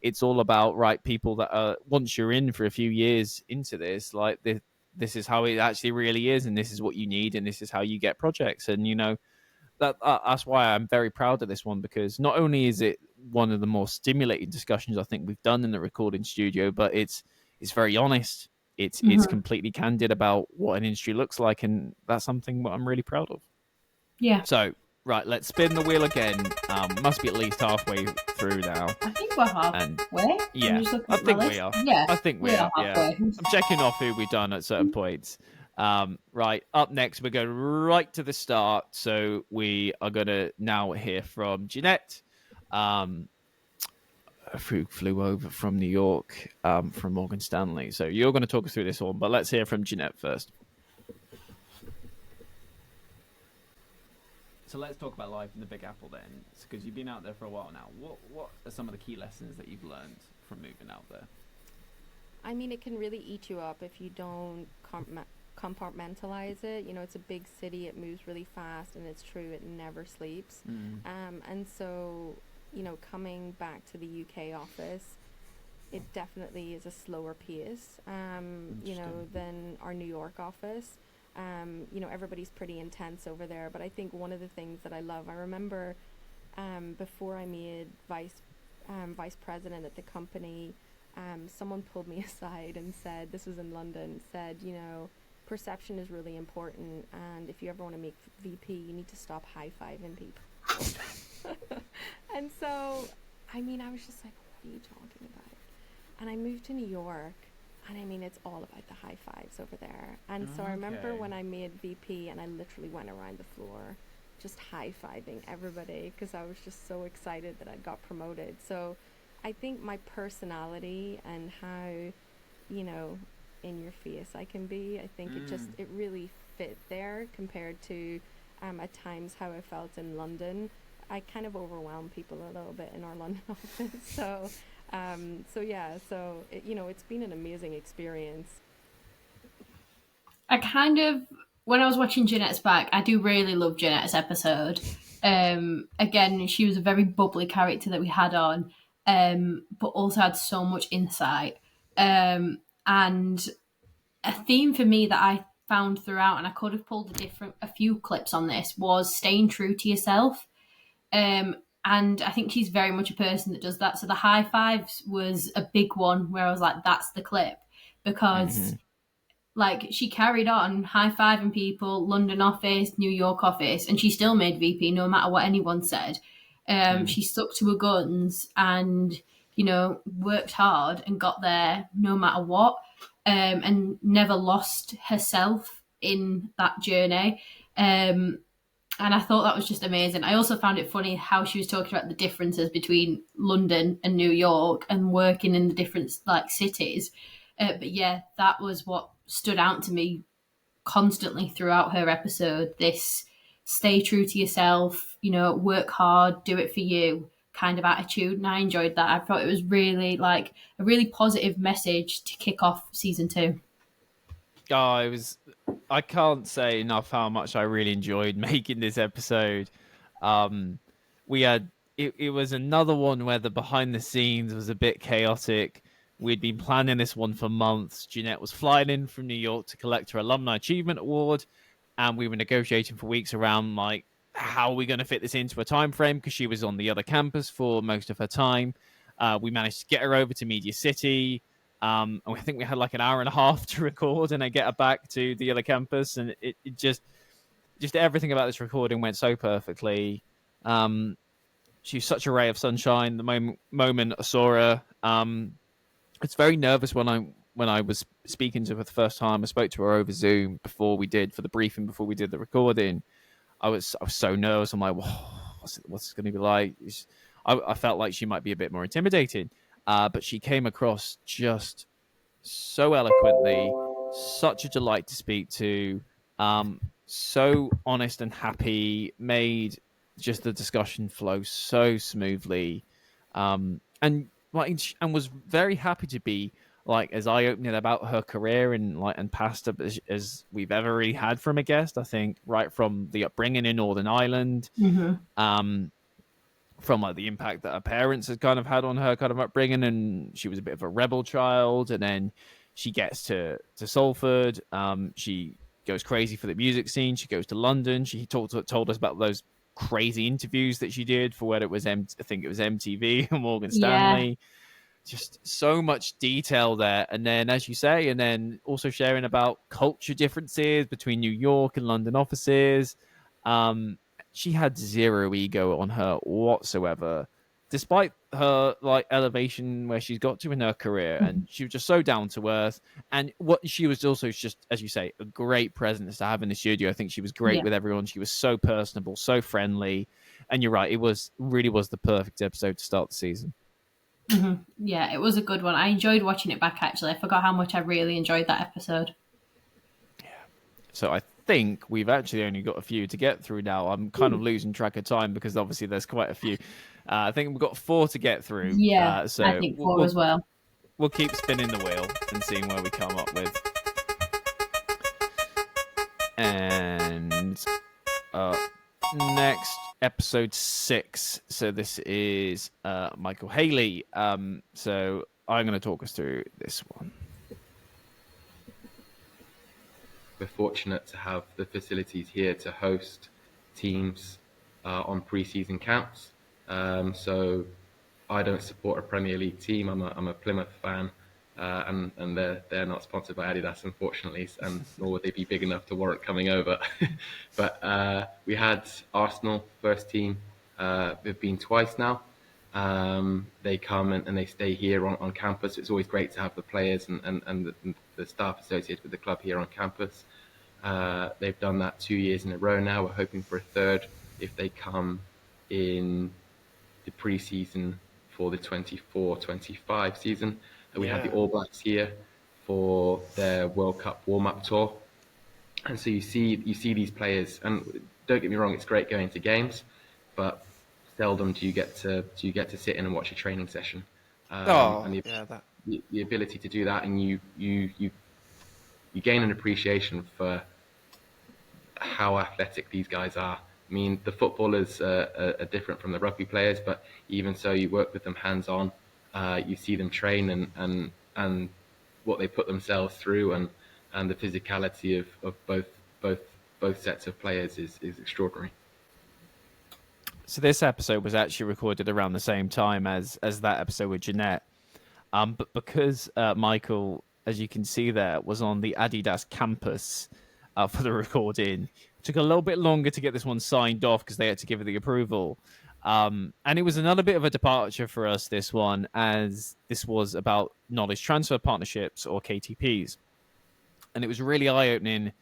it's all about people that are, once you're in for a few years into this, like this is how it actually really is, and this is what you need, and this is how you get projects. And that's why I'm very proud of this one, because not only is it one of the more stimulating discussions I think we've done in the recording studio, but it's very honest. It's completely candid about what an industry looks like, and that's something that I'm really proud of. Yeah. So, right, let's spin the wheel again. Must be at least halfway through now. I think we're halfway. Yeah, I think we are. Yeah, I think we are. Yeah. I'm checking off who we've done at certain points. Right, up next, we're going right to the start. So we are going to now hear from Jeanette, who flew over from New York, from Morgan Stanley. So you're going to talk us through this one, but let's hear from Jeanette first. So let's talk about life in the Big Apple then, because you've been out there for a while now. What are some of the key lessons that you've learned from moving out there? I mean, it can really eat you up if you don't compartmentalize it. It's a big city, it moves really fast, and it's true, it never sleeps. And so, coming back to the UK office, it definitely is a slower pace, than our New York office. Everybody's pretty intense over there, but I think one of the things that I love, I remember before I made vice president at the company, someone pulled me aside and said, this was in London, said, perception is really important, and if you ever want to make VP, you need to stop high-fiving people. And so, I was just like, what are you talking about? And I moved to New York, and it's all about the high fives over there. And so I remember when I made VP, and I literally went around the floor just high-fiving everybody because I was just so excited that I'd got promoted. So I think my personality and how, in your face I can be, I think it really fit there compared to at times how I felt in London. I kind of overwhelm people a little bit in our London office. So it's been an amazing experience. When I was watching Jeanette's back, I do really love Jeanette's episode. Again, she was a very bubbly character that we had on, but also had so much insight. And a theme for me that I found throughout, and I could have pulled a few clips on this, was staying true to yourself. And I think she's very much a person that does that. So the high fives was a big one where I was like, that's the clip. Because she carried on high-fiving people, London office, New York office, and she still made VP no matter what anyone said. She stuck to her guns and, worked hard and got there no matter what, and never lost herself in that journey. And I thought that was just amazing. I also found it funny how she was talking about the differences between London and New York and working in the different cities. But yeah, that was what stood out to me constantly throughout her episode. This stay true to yourself, work hard, do it for you kind of attitude, and I enjoyed that. I thought it was really like a really positive message to kick off season 2. Oh, I can't say enough how much I really enjoyed making this episode. We had it was another one where the behind the scenes was a bit chaotic. We'd been planning this one for months. Jeanette was flying in from New York to collect her Alumni Achievement Award, and we were negotiating for weeks around like how are we going to fit this into a time frame, because she was on the other campus for most of her time. We managed to get her over to Media City. And I think we had like an hour and a half to record, and I get her back to the other campus, and it just everything about this recording went so perfectly. She's such a ray of sunshine. The moment I saw her, it's very nervous when I was speaking to her for the first time. I spoke to her over Zoom for the briefing before we did the recording. I was so nervous. I'm like, what's this going to be like? I felt like she might be a bit more intimidating. But she came across just so eloquently, such a delight to speak to, so honest and happy, made just the discussion flow so smoothly, and was very happy to be like as eye-opening about her career and past as we've ever really had from a guest. I think right from the upbringing in Northern Ireland, from like the impact that her parents had kind of had on her kind of upbringing, and she was a bit of a rebel child, and then she gets to Salford. She goes crazy for the music scene. She goes to London. She told us about those crazy interviews that she did for whether it was I think it was MTV or Morgan Stanley. Just so much detail there. And then, as you say, and then also sharing about culture differences between New York and London offices. She had zero ego on her whatsoever, despite her like elevation where she's got to in her career. And she was just so down to earth. And what she was also just, as you say, a great presence to have in the studio. I think she was great with everyone. She was so personable, so friendly. And you're right, it really was the perfect episode to start the season. Yeah, it was a good one. I enjoyed watching it back, actually. I forgot how much I really enjoyed that episode. Yeah. So I think we've actually only got a few to get through now. I'm kind of losing track of time because obviously there's quite a few. I think we've got 4 to get through. Yeah, so I think 4 as well. We'll keep spinning the wheel and seeing where we come up with. And next, episode 6. So this is Michael Haley. So I'm going to talk us through this one. We're fortunate to have the facilities here to host teams on pre-season camps. So I don't support a Premier League team. I'm a Plymouth fan, and they're not sponsored by Adidas, unfortunately, and nor would they be big enough to warrant coming over. But we had Arsenal first team. They've been twice now. They come and they stay here on campus. It's always great to have the players and the staff associated with the club here on campus. They've done that 2 years in a row now. We're hoping for a third if they come in the pre-season for the 24-25 season. We have the All Blacks here for their World Cup warm-up tour. And so you see these players, and don't get me wrong, it's great going to games, but seldom do you get to sit in and watch a training session. And the ability to do that, and you gain an appreciation for how athletic these guys are. I mean, the footballers are different from the rugby players, but even so, you work with them hands-on. You see them train and what they put themselves through, and the physicality of both sets of players is extraordinary. So this episode was actually recorded around the same time as that episode with Jeanette. But because Michael, as you can see there, was on the Adidas campus for the recording, it took a little bit longer to get this one signed off because they had to give it the approval. And it was another bit of a departure for us, this one, as this was about knowledge transfer partnerships, or KTPs. And it was really eye-opening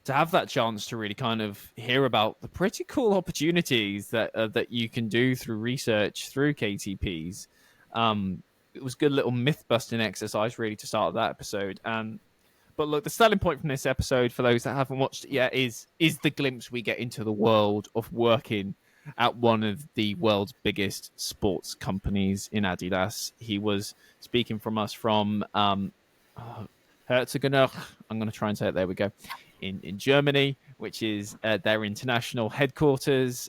to have that chance to really kind of hear about the pretty cool opportunities that you can do through research through KTPs. It was a good little myth-busting exercise, really, to start that episode. But look, the selling point from this episode, for those that haven't watched it yet, is the glimpse we get into the world of working at one of the world's biggest sports companies in Adidas. He was speaking from us from Herzogenaurach. I'm going to try and say it. There we go. In Germany, which is their international headquarters,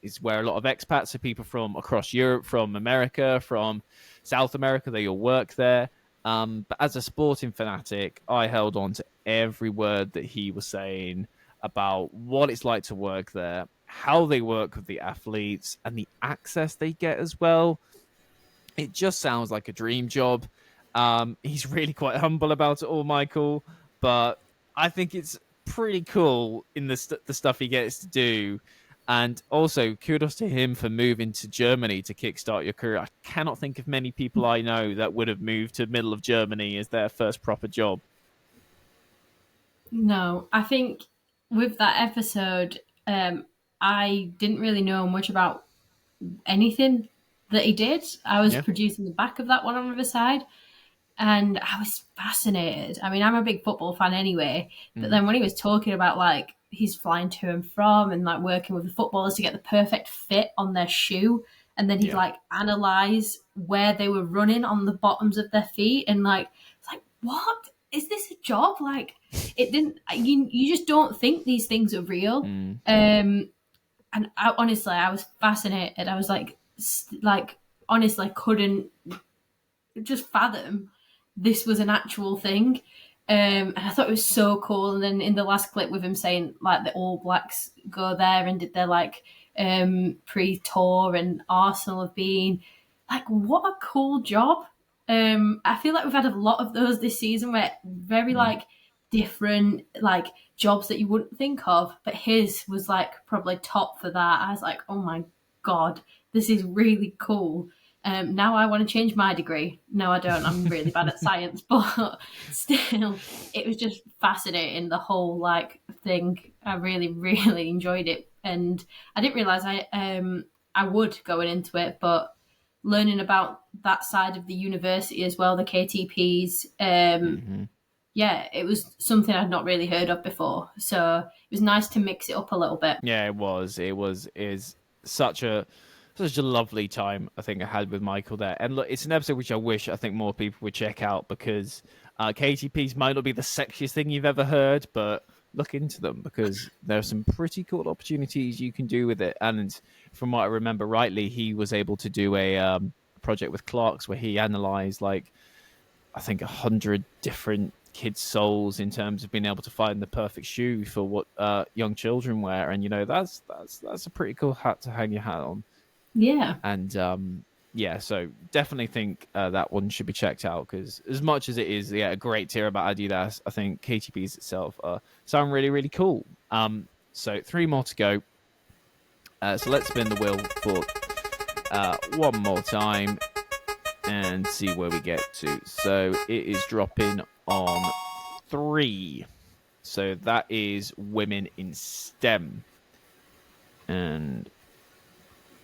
is where a lot of expats, so people from across Europe, from America, from South America, they all work there. But as a sporting fanatic, I held on to every word that he was saying about what it's like to work there, how they work with the athletes, and the access they get as well. It just sounds like a dream job. He's really quite humble about it all, Michael, but I think it's pretty cool in the stuff he gets to do. And also, kudos to him for moving to Germany to kickstart your career. I cannot think of many people I know that would have moved to the middle of Germany as their first proper job. No, I think with that episode, I didn't really know much about anything that he did. I was producing the back of that one on Riverside, and I was fascinated. I mean, I'm a big football fan anyway, but then when he was talking about like he's flying to and from and like working with the footballers to get the perfect fit on their shoe, and then he'd like analyze where they were running on the bottoms of their feet, and like what is this a job? Like it didn't. You just don't think these things are real. And honestly, I was fascinated. I was like honestly couldn't just fathom this was an actual thing. And I thought it was so cool. And then in the last clip with him saying like the All Blacks go there and did their like pre-tour, and Arsenal have been like, what a cool job. I feel like we've had a lot of those this season where very like different like jobs that you wouldn't think of, but his was like probably top for that. I was like, oh my God, this is really cool. Now I want to change my degree. No, I don't. I'm really bad at science, but still, it was just fascinating, the whole like thing. I really, really enjoyed it, and I didn't realise I would going into it, but learning about that side of the university as well, the KTPs, yeah, it was something I'd not really heard of before. So it was nice to mix it up a little bit. Yeah, it was. It is such a lovely time I think I had with Michael there. And look, it's an episode which I think more people would check out, because KTPs might not be the sexiest thing you've ever heard, but look into them because there are some pretty cool opportunities you can do with it. And from what I remember rightly, he was able to do a project with Clark's where he analysed like I think 100 different kids' souls in terms of being able to find the perfect shoe for what young children wear. And that's a pretty cool hat to hang your hat on. Yeah. And so definitely think that one should be checked out, because as much as it is a great tier about Adidas, I think KTPs itself sound really, really cool. So 3 more to go. So let's spin the wheel for one more time and see where we get to. So it is dropping on 3. So that is women in STEM. And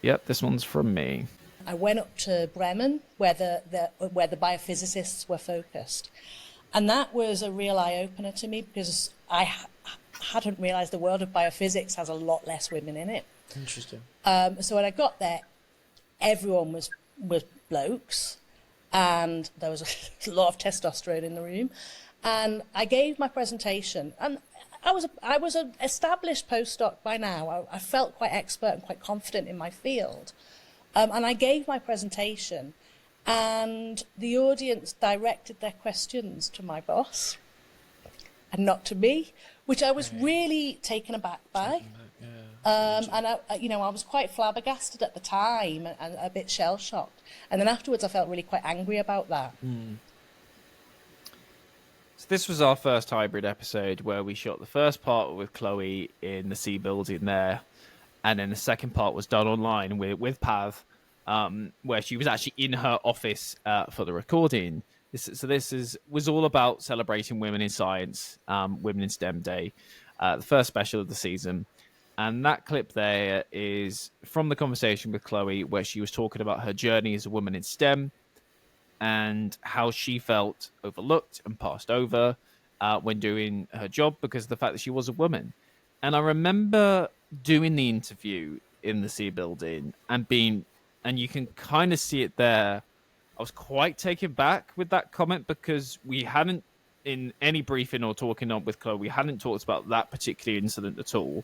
yep, this one's from me. I went up to Bremen, where the biophysicists were focused, and that was a real eye-opener to me, because I hadn't realised the world of biophysics has a lot less women in it. Interesting. So when I got there, everyone was blokes, and there was a lot of testosterone in the room. And I gave my presentation, and I was an established postdoc by now. I felt quite expert and quite confident in my field. And I gave my presentation, and the audience directed their questions to my boss and not to me, which I was really taken aback by. And I was quite flabbergasted at the time and a bit shell-shocked. And then afterwards I felt really quite angry about that. So this was our first hybrid episode where we shot the first part with Chloe in the C building there. And then the second part was done online with Pav, where she was actually in her office for the recording. This was all about celebrating women in science, Women in STEM Day, the first special of the season. And that clip there is from the conversation with Chloe, where she was talking about her journey as a woman in STEM and how she felt overlooked and passed over when doing her job because of the fact that she was a woman. And I remember doing the interview in the C building and you can kind of see it there. I was quite taken back with that comment because we hadn't, in any briefing or talking on with Chloe, we hadn't talked about that particular incident at all.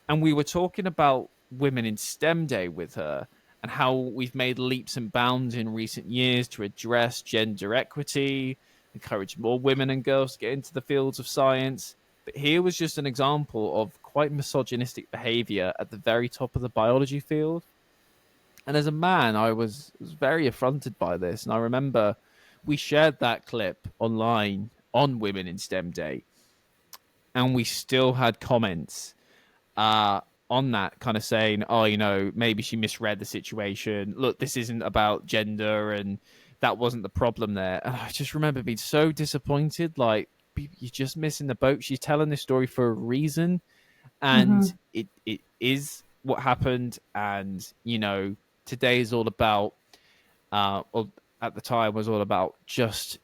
And we were talking about Women in STEM Day with her and how we've made leaps and bounds in recent years to address gender equity, encourage more women and girls to get into the fields of science. But here was just an example of quite misogynistic behavior at the very top of the biology field. And as a man, I was very affronted by this. And I remember we shared that clip online on Women in STEM Day. And we still had comments on that kind of saying, oh, you know, maybe she misread the situation. Look, this isn't about gender and that wasn't the problem there. And I just remember being so disappointed. Like, you're just missing the boat. She's telling this story for a reason. And it is what happened. And, you know, today is all about, or at the time was all about just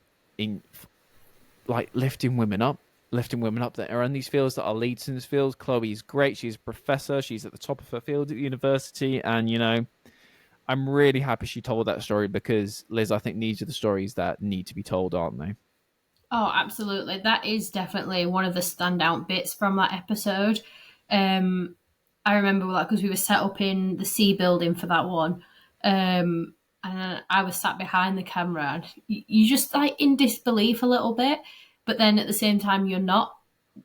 lifting women up that are in these fields, that are leads in these fields. Chloe's great. She's a professor. She's at the top of her field at the university. And, you know, I'm really happy she told that story because, Liz, I think these are the stories that need to be told, aren't they? Oh, absolutely. That is definitely one of the standout bits from that episode. I remember, like, because we were set up in the C building for that one, and I was sat behind the camera, and you just, like, in disbelief a little bit, but then at the same time you're not,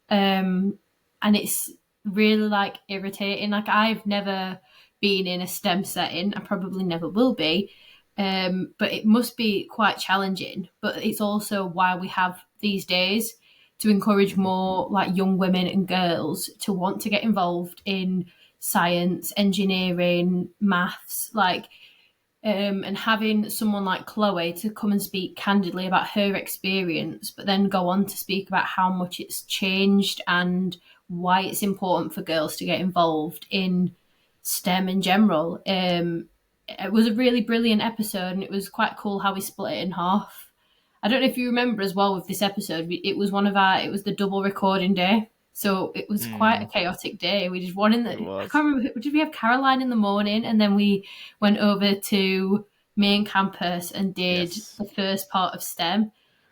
and it's really, like, irritating. Like, I've never been in a STEM setting, I probably never will be, but it must be quite challenging. But it's also why we have these days, to encourage more, like, young women and girls to want to get involved in science, engineering, maths, like, and having someone like Chloe to come and speak candidly about her experience, but then go on to speak about how much it's changed and why it's important for girls to get involved in STEM in general. It was a really brilliant episode, and it was quite cool how we split it in half. I don't know if you remember as well with this episode, it was the double recording day. So it was quite a chaotic day. We did one I can't remember, did we have Caroline in the morning? And then we went over to main campus and did the first part of STEM.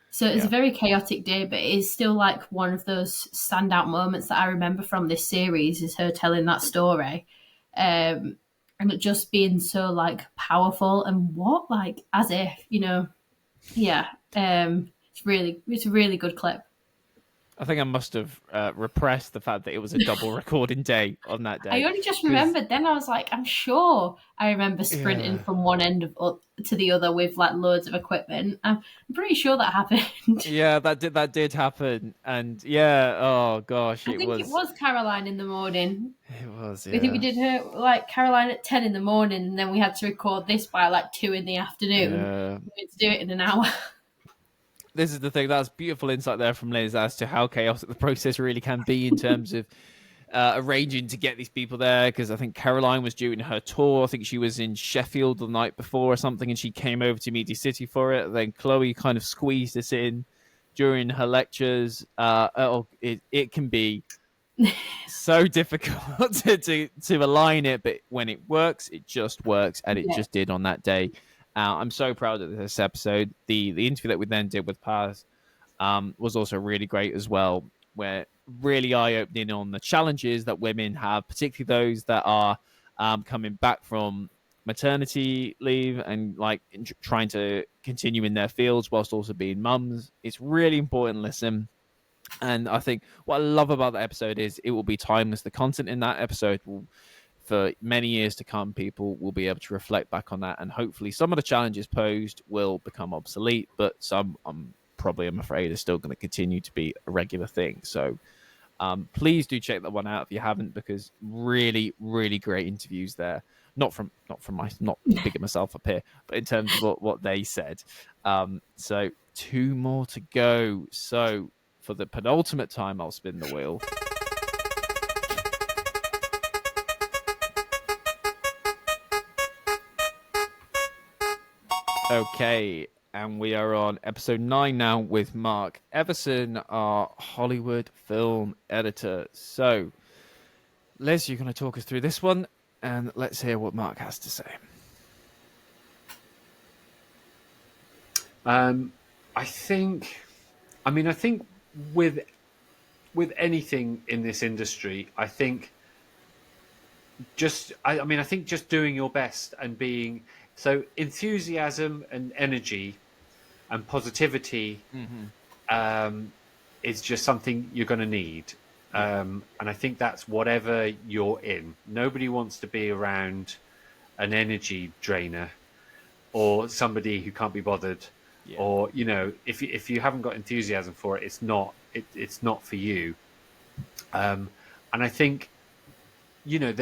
So it was a very chaotic day, but it is still, like, one of those standout moments that I remember from this series, is her telling that story. And it just being so, like, powerful and as if, you know, it's a really good clip. I think I must have repressed the fact that it was a double recording day on that day. I only just remembered then. I was like, I'm sure I remember sprinting from one end to the other with, like, loads of equipment. I'm pretty sure that happened. Yeah, that did happen. And oh gosh, I think it was Caroline in the morning. It was, yeah. I think we did her, like, Caroline at 10 in the morning, and then we had to record this by, like, 2 in the afternoon. Yeah. We had to do it in an hour. This is the thing. That's beautiful insight there from Liz as to how chaotic the process really can be in terms of arranging to get these people there. Because I think Caroline was doing her tour. I think she was in Sheffield the night before or something, and she came over to Media City for it. Then Chloe kind of squeezed us in during her lectures. It can be so difficult to align it, but when it works, it just works, and it just did on that day. I'm so proud of this episode. The interview that we then did with Paz was also really great as well, where really eye-opening on the challenges that women have, particularly those that are coming back from maternity leave and, like, trying to continue in their fields whilst also being mums. It's really important listen. And I think what I love about that episode is it will be timeless. The content in that episode will, for many years to come, people will be able to reflect back on that, and hopefully some of the challenges posed will become obsolete, but some I'm afraid are still going to continue to be a regular thing. So please do check that one out if you haven't, because really, really great interviews there. Not bigging myself up here, but in terms of what they said. So 2 more to go. So for the penultimate time, I'll spin the wheel. Okay, and we are on episode 9 now with Mark Everson, our Hollywood film editor. So, Liz, you're going to talk us through this one. and let's hear what Mark has to say. I think with anything in this industry, I think just doing your best and being so enthusiasm and energy and positivity is just something you're going to need. And I think that's whatever you're in. Nobody wants to be around an energy drainer or somebody who can't be bothered. Yeah. Or, you know, if you haven't got enthusiasm for it, it's not for you. And I think, you know,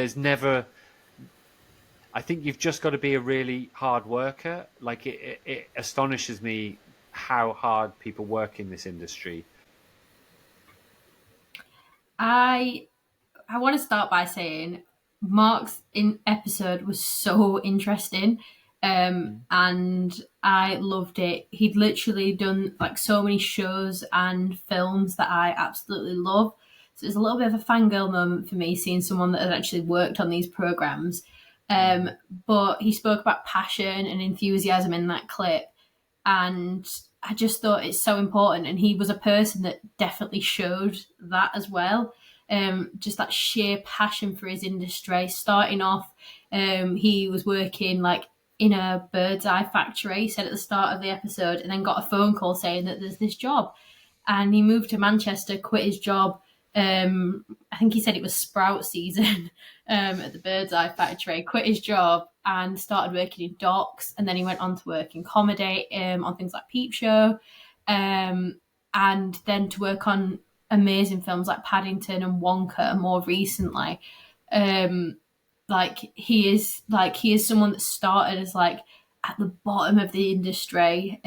I think you've just got to be a really hard worker. Like it astonishes me how hard people work in this industry. I want to start by saying Mark's episode was so interesting. And I loved it. He'd literally done like so many shows and films that I absolutely love. So it was a little bit of a fangirl moment for me seeing someone that had actually worked on these programs. But he spoke about passion and enthusiasm in that clip. And I just thought it's so important. And he was a person that definitely showed that as well. Just that sheer passion for his industry. Starting off, he was working like in a bird's eye factory, he said at the start of the episode, and then got a phone call saying that there's this job. And he moved to Manchester, quit his job. I think he said it was sprout season at the bird's eye factory, quit his job and started working in docks. And then he went on to work in comedy on things like Peep Show. And then to work on amazing films like Paddington and Wonka more recently. He is someone that started as like at the bottom of the industry,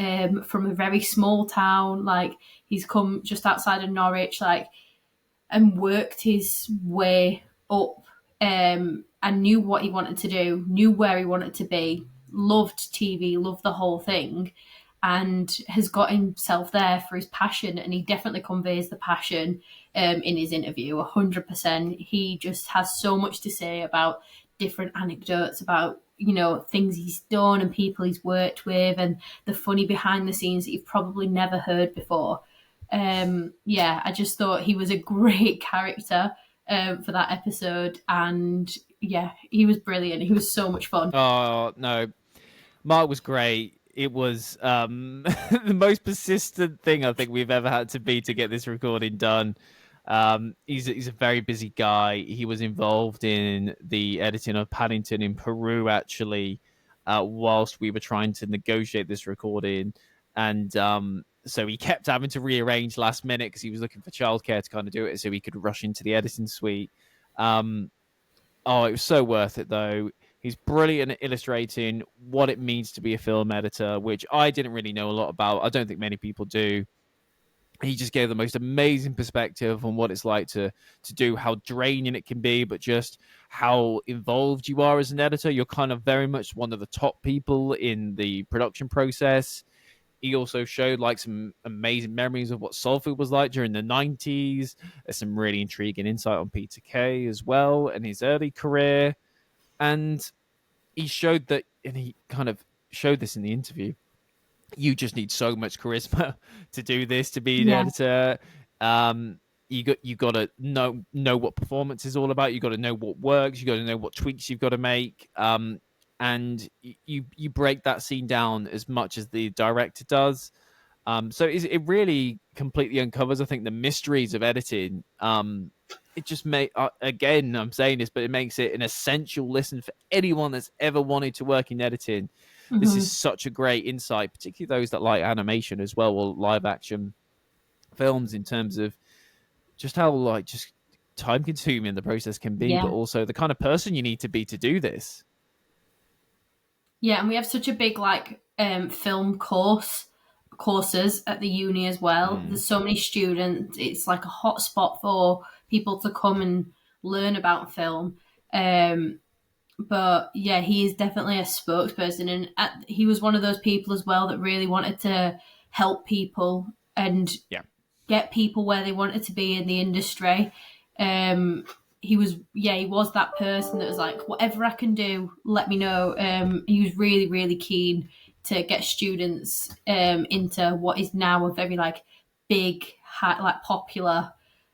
from a very small town. Like he's come just outside of Norwich, and worked his way up, and knew what he wanted to do, knew where he wanted to be, loved TV, loved the whole thing, and has got himself there for his passion. And he definitely conveys the passion in his interview, 100%. He just has so much to say about different anecdotes about, you know, things he's done and people he's worked with and the funny behind the scenes that you've probably never heard before. I just thought he was a great character for that episode. And yeah, he was brilliant. He was so much fun. Oh, no. Mark was great. It was the most persistent thing I think we've ever had to be to get this recording done. He's a very busy guy. He was involved in the editing of Paddington in Peru, actually, whilst we were trying to negotiate this recording. And so he kept having to rearrange last minute because he was looking for childcare to kind of do it so he could rush into the editing suite. It was so worth it, though. He's brilliant at illustrating what it means to be a film editor, which I didn't really know a lot about. I don't think many people do. He just gave the most amazing perspective on what it's like to do, how draining it can be, but just how involved you are as an editor. You're kind of very much one of the top people in the production process. He also showed like some amazing memories of what Salford was like during the 90s. There's some really intriguing insight on Peter Kay as well and his early career. And he showed that, and he kind of showed this in the interview, you just need so much charisma to do this, to be an editor. You got to know what performance is all about. You got to know what works. You got to know what tweaks you've got to make. And you break that scene down as much as the director does. So it really completely uncovers, I think, the mysteries of editing. It just again, I'm saying this, but it makes it an essential listen for anyone that's ever wanted to work in editing. Mm-hmm. This is such a great insight, particularly those that like animation as well, or live action films, in terms of just how just time consuming the process can be, but also the kind of person you need to be to do this. Yeah, and we have such a big film courses at the uni as well. There's so many students. It's like a hot spot for people to come and learn about film. But yeah, he is definitely a spokesperson, and he was one of those people as well that really wanted to help people and get people where they wanted to be in the industry. he was that person that was like, whatever I can do, let me know. He was really, really keen to get students into what is now a very like big, high, like popular,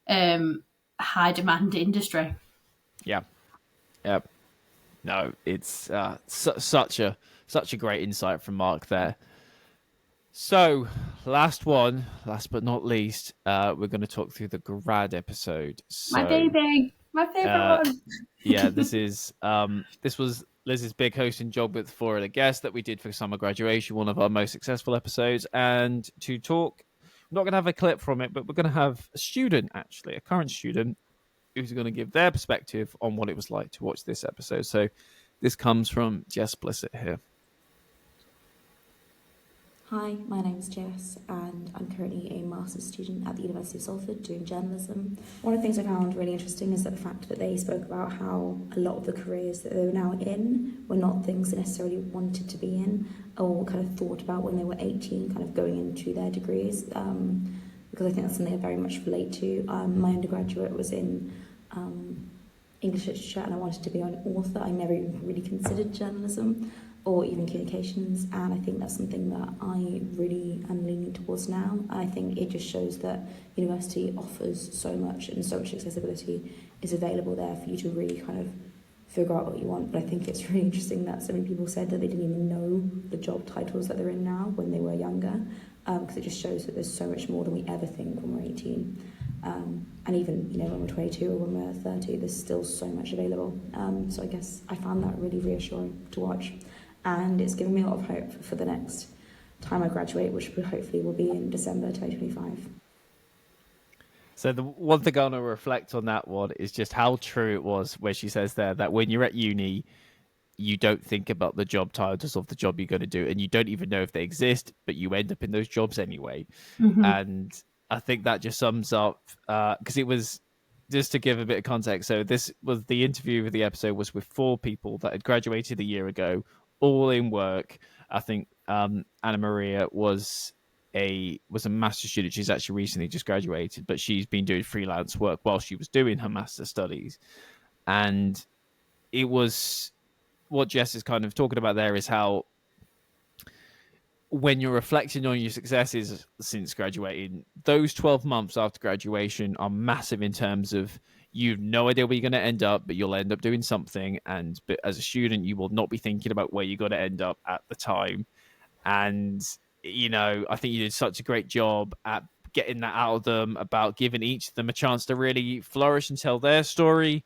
high demand industry. Yeah. Yep. No, it's such a great insight from Mark there. So, last but not least, we're going to talk through the grad episode. So, my baby, my favorite one. Yeah, this was Liz's big hosting job with four of the guests that we did for summer graduation, one of our most successful episodes. And to talk, we're not going to have a clip from it, but we're going to have a student, actually, a current student, who's going to give their perspective on what it was like to watch this episode. So, this comes from Jess Blissett here. Hi, my name's Jess and I'm currently a master's student at the University of Salford doing journalism. One of the things I found really interesting is that the fact that they spoke about how a lot of the careers that they were now in were not things they necessarily wanted to be in or kind of thought about when they were 18, kind of going into their degrees, because I think that's something I very much relate to. My undergraduate was in English literature and I wanted to be an author. I never even really considered journalism or even communications, and I think that's something that I really am leaning towards now. I think it just shows that university offers so much and so much accessibility is available there for you to really kind of figure out what you want. But I think it's really interesting that so many people said that they didn't even know the job titles that they're in now when they were younger, because it just shows that there's so much more than we ever think when we're 18. And even when we're 22 or when we're 30, there's still so much available. So I guess I found that really reassuring to watch. And it's given me a lot of hope for the next time I graduate, which hopefully will be in December 2025. So the one thing I want to reflect on that one is just how true it was where she says there that when you're at uni, you don't think about the job titles of the job you're going to do, and you don't even know if they exist, but you end up in those jobs anyway. Mm-hmm. And I think that just sums up, because it was, just to give a bit of context, so this was the interview of the episode was with four people that had graduated a year ago, all in work. I think Anna Maria was a master's student. She's actually recently just graduated, but she's been doing freelance work while she was doing her master's studies. And it was what Jess is kind of talking about there is how when you're reflecting on your successes since graduating, those 12 months after graduation are massive in terms of you've no idea where you're going to end up, but you'll end up doing something. But as a student, you will not be thinking about where you're going to end up at the time. And, I think you did such a great job at getting that out of them, about giving each of them a chance to really flourish and tell their story.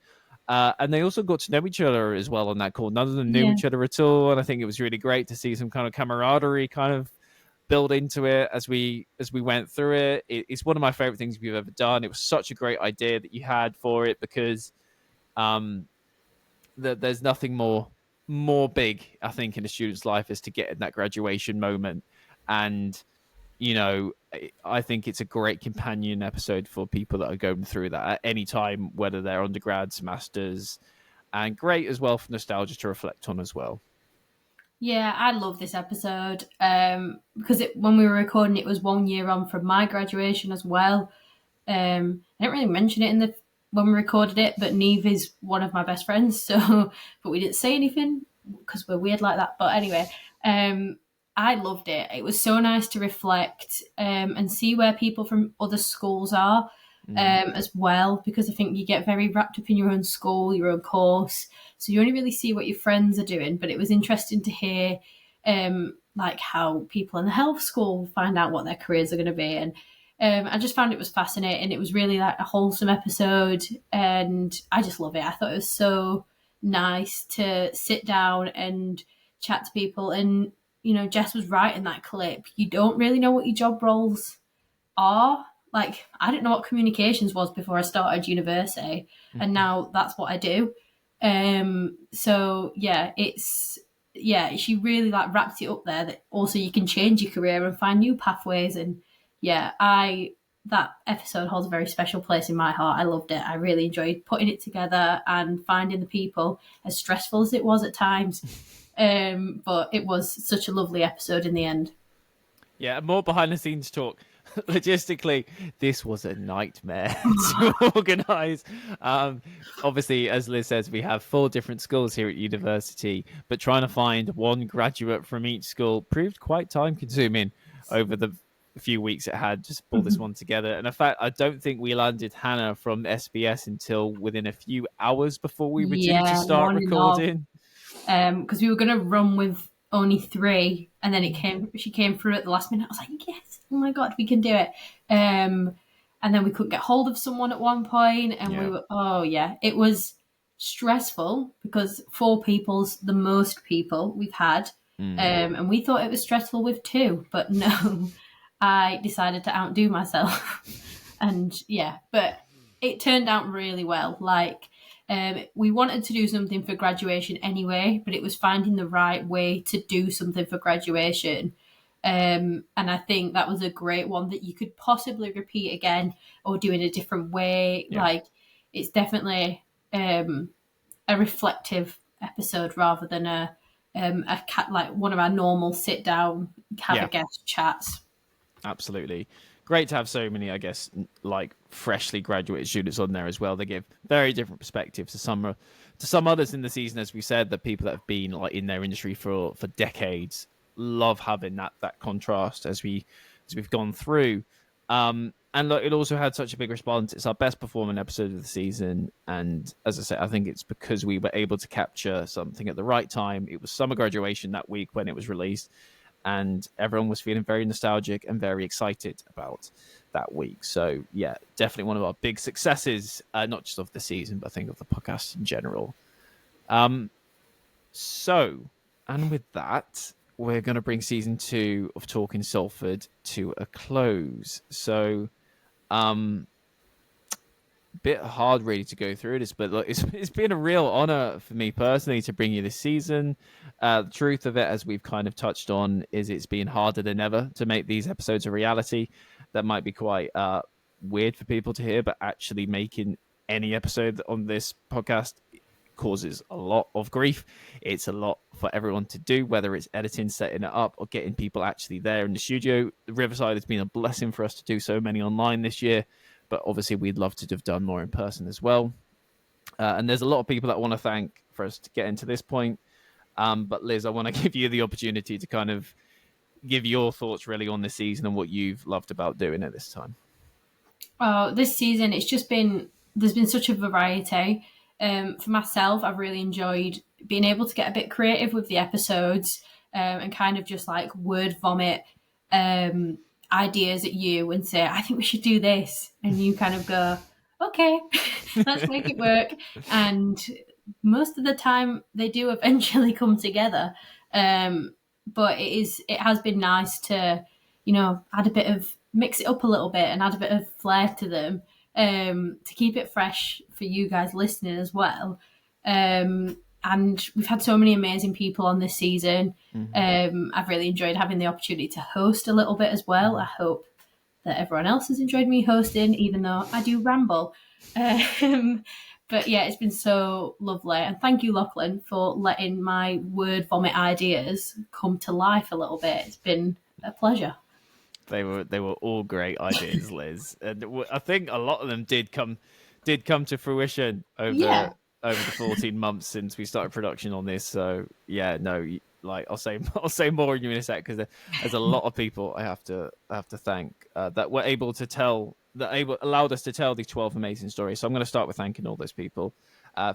And they also got to know each other as well on that call. None of them knew each other at all. And I think it was really great to see some kind of camaraderie kind of build into it as we went through it. It's one of my favorite things we've ever done. It was such a great idea that you had for it, because there's nothing more big, I think, in a student's life as to get in that graduation moment. And I think it's a great companion episode for people that are going through that at any time, whether they're undergrads, masters, and great as well for nostalgia to reflect on as well. Yeah, I love this episode because when we were recording, it was 1 year on from my graduation as well. I didn't really mention it when we recorded it, but Neve is one of my best friends, but we didn't say anything because we're weird like that. But anyway, I loved it. It was so nice to reflect and see where people from other schools are as well, because I think you get very wrapped up in your own school, your own course, so you only really see what your friends are doing. But it was interesting to hear like how people in the health school find out what their careers are going to be, and I just found it was fascinating. It was really like a wholesome episode, and I just love it. I thought it was so nice to sit down and chat to people. And Jess was right in that clip. You don't really know what your job roles are. Like, I didn't know what communications was before I started university, and now that's what I do. So yeah, she really like wrapped it up there that also you can change your career and find new pathways. And yeah, that episode holds a very special place in my heart. I loved it. I really enjoyed putting it together and finding the people, as stressful as it was at times. But it was such a lovely episode in the end. Yeah, more behind the scenes talk. logistically, this was a nightmare to organise. Obviously, as Liz says, we have 4 different schools here at university, but trying to find one graduate from each school proved quite time-consuming over the few weeks it had just pull this one together. And in fact, I don't think we landed Hannah from SBS until within a few hours before we were due to start recording. Because we were going to run with only 3, and then she came through at the last minute. I was like, yes, oh my god, we can do it. And then we couldn't get hold of someone at one point, and we were it was stressful because 4 people's the most people we've had. And we thought it was stressful with 2, but no, I decided to outdo myself. And but it turned out really well. Like, we wanted to do something for graduation anyway, but it was finding the right way to do something for graduation. And I think that was a great one that you could possibly repeat again or do in a different way. Yeah. Like, it's definitely a reflective episode rather than a like one of our normal sit down, have a guest chats. Absolutely. Great to have so many, I guess, like freshly graduated students on there as well. They give very different perspectives to some others in the season, as we said. The people that have been like in their industry for decades love having that contrast as we've gone through. And look, it also had such a big response. It's our best performing episode of the season, and as I said, I think it's because we were able to capture something at the right time. It was summer graduation that week when it was released, and everyone was feeling very nostalgic and very excited about that week. So yeah, definitely one of our big successes, not just of the season, but I think of the podcast in general. So, and with that, we're going to bring season 2 of Talking Salford to a close. So, bit hard really to go through this, but look, it's been a real honor for me personally to bring you this season. The truth of it, as we've kind of touched on, is it's been harder than ever to make these episodes a reality. That might be quite weird for people to hear, but actually making any episode on this podcast causes a lot of grief. It's a lot for everyone to do, whether it's editing, setting it up, or getting people actually there in the studio. The Riverside has been a blessing for us to do so many online this year, but obviously we'd love to have done more in person as well. And there's a lot of people that I want to thank for us to get into this point. But Liz, I want to give you the opportunity to kind of give your thoughts really on this season and what you've loved about doing it this time. Oh, this season, there's been such a variety. For myself, I've really enjoyed being able to get a bit creative with the episodes and kind of just like word vomit ideas at you and say, I think we should do this. And you kind of go, okay, let's make it work. And most of the time they do eventually come together. But it has been nice to, mix it up a little bit and add a bit of flair to them to keep it fresh for you guys listening as well. And we've had so many amazing people on this season. I've really enjoyed having the opportunity to host a little bit as well. I hope that everyone else has enjoyed me hosting, even though I do ramble. But yeah, it's been so lovely. And thank you, Loughlan, for letting my word vomit ideas come to life a little bit. It's been a pleasure. They were all great ideas, Liz. And I think a lot of them did come to fruition over the 14 months since we started production on this. So yeah, no, like I'll say more in a sec, because there's a lot of people I have to thank that were able to tell, allowed us to tell these 12 amazing stories. So I'm going to start with thanking all those people.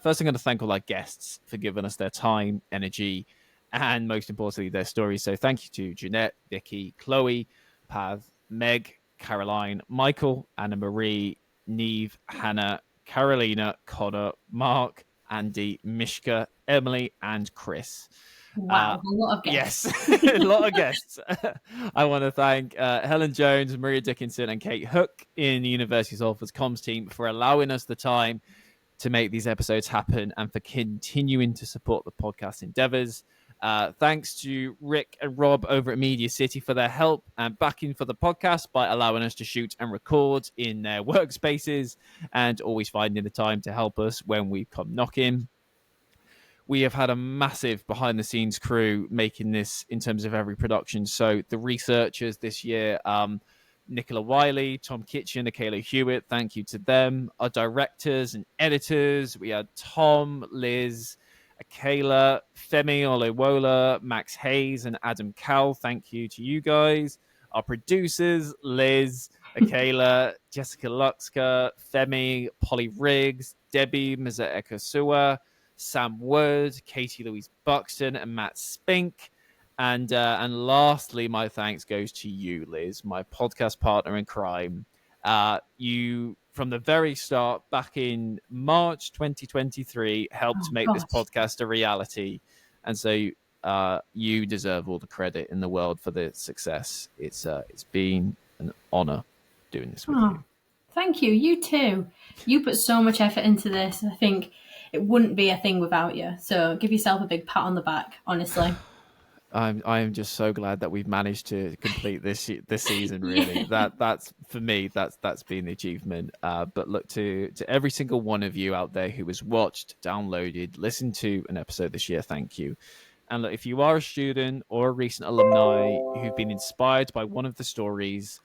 First, I'm going to thank all our guests for giving us their time, energy, and most importantly, their stories. So thank you to Jeanette, Vicky, Chloe, Pav, Meg, Caroline, Michael, Anna Marie, Neve, Hannah, Carolina, Connor, Mark, Andy, Mishka, Emily, and Chris. Wow, a lot of guests. Yes, a lot of guests. I want to thank Helen Jones, Maria Dickinson, and Kate Hook in the University of Salford's comms team for allowing us the time to make these episodes happen and for continuing to support the podcast endeavors. Thanks to Rick and Rob over at Media City for their help and backing for the podcast by allowing us to shoot and record in their workspaces and always finding the time to help us when we come knocking. We have had a massive behind-the-scenes crew making this in terms of every production. So the researchers this year, Nicola Wiley, Tom Kitchen, Akela Hewitt, thank you to them. Our directors and editors, we had Tom, Liz, Akela, Femi Olewola, Max Hayes, and Adam Cowell. Thank you to you guys. Our producers, Liz, Akela, Jessica Luxka, Femi, Polly Riggs, Debbie Maza-Ekosua, Sam Wood, Katie Louise Buxton, and Matt Spink. And lastly, my thanks goes to you, Liz, my podcast partner in crime. You, from the very start, back in March 2023, helped make this podcast a reality. And so you deserve all the credit in the world for the success. It's been an honor doing this with you. Thank you. You too. You put so much effort into this. I think it wouldn't be a thing without you. So give yourself a big pat on the back, honestly. I am just so glad that we've managed to complete this season. Really, that's for me. That's been the achievement. But look, to every single one of you out there who has watched, downloaded, listened to an episode this year, thank you. And look, if you are a student or a recent alumni who've been inspired by one of the stories,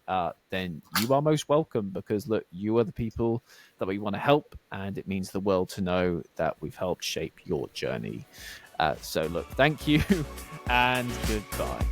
then you are most welcome, because look, you are the people that we want to help, and it means the world to know that we've helped shape your journey. So look, thank you and goodbye.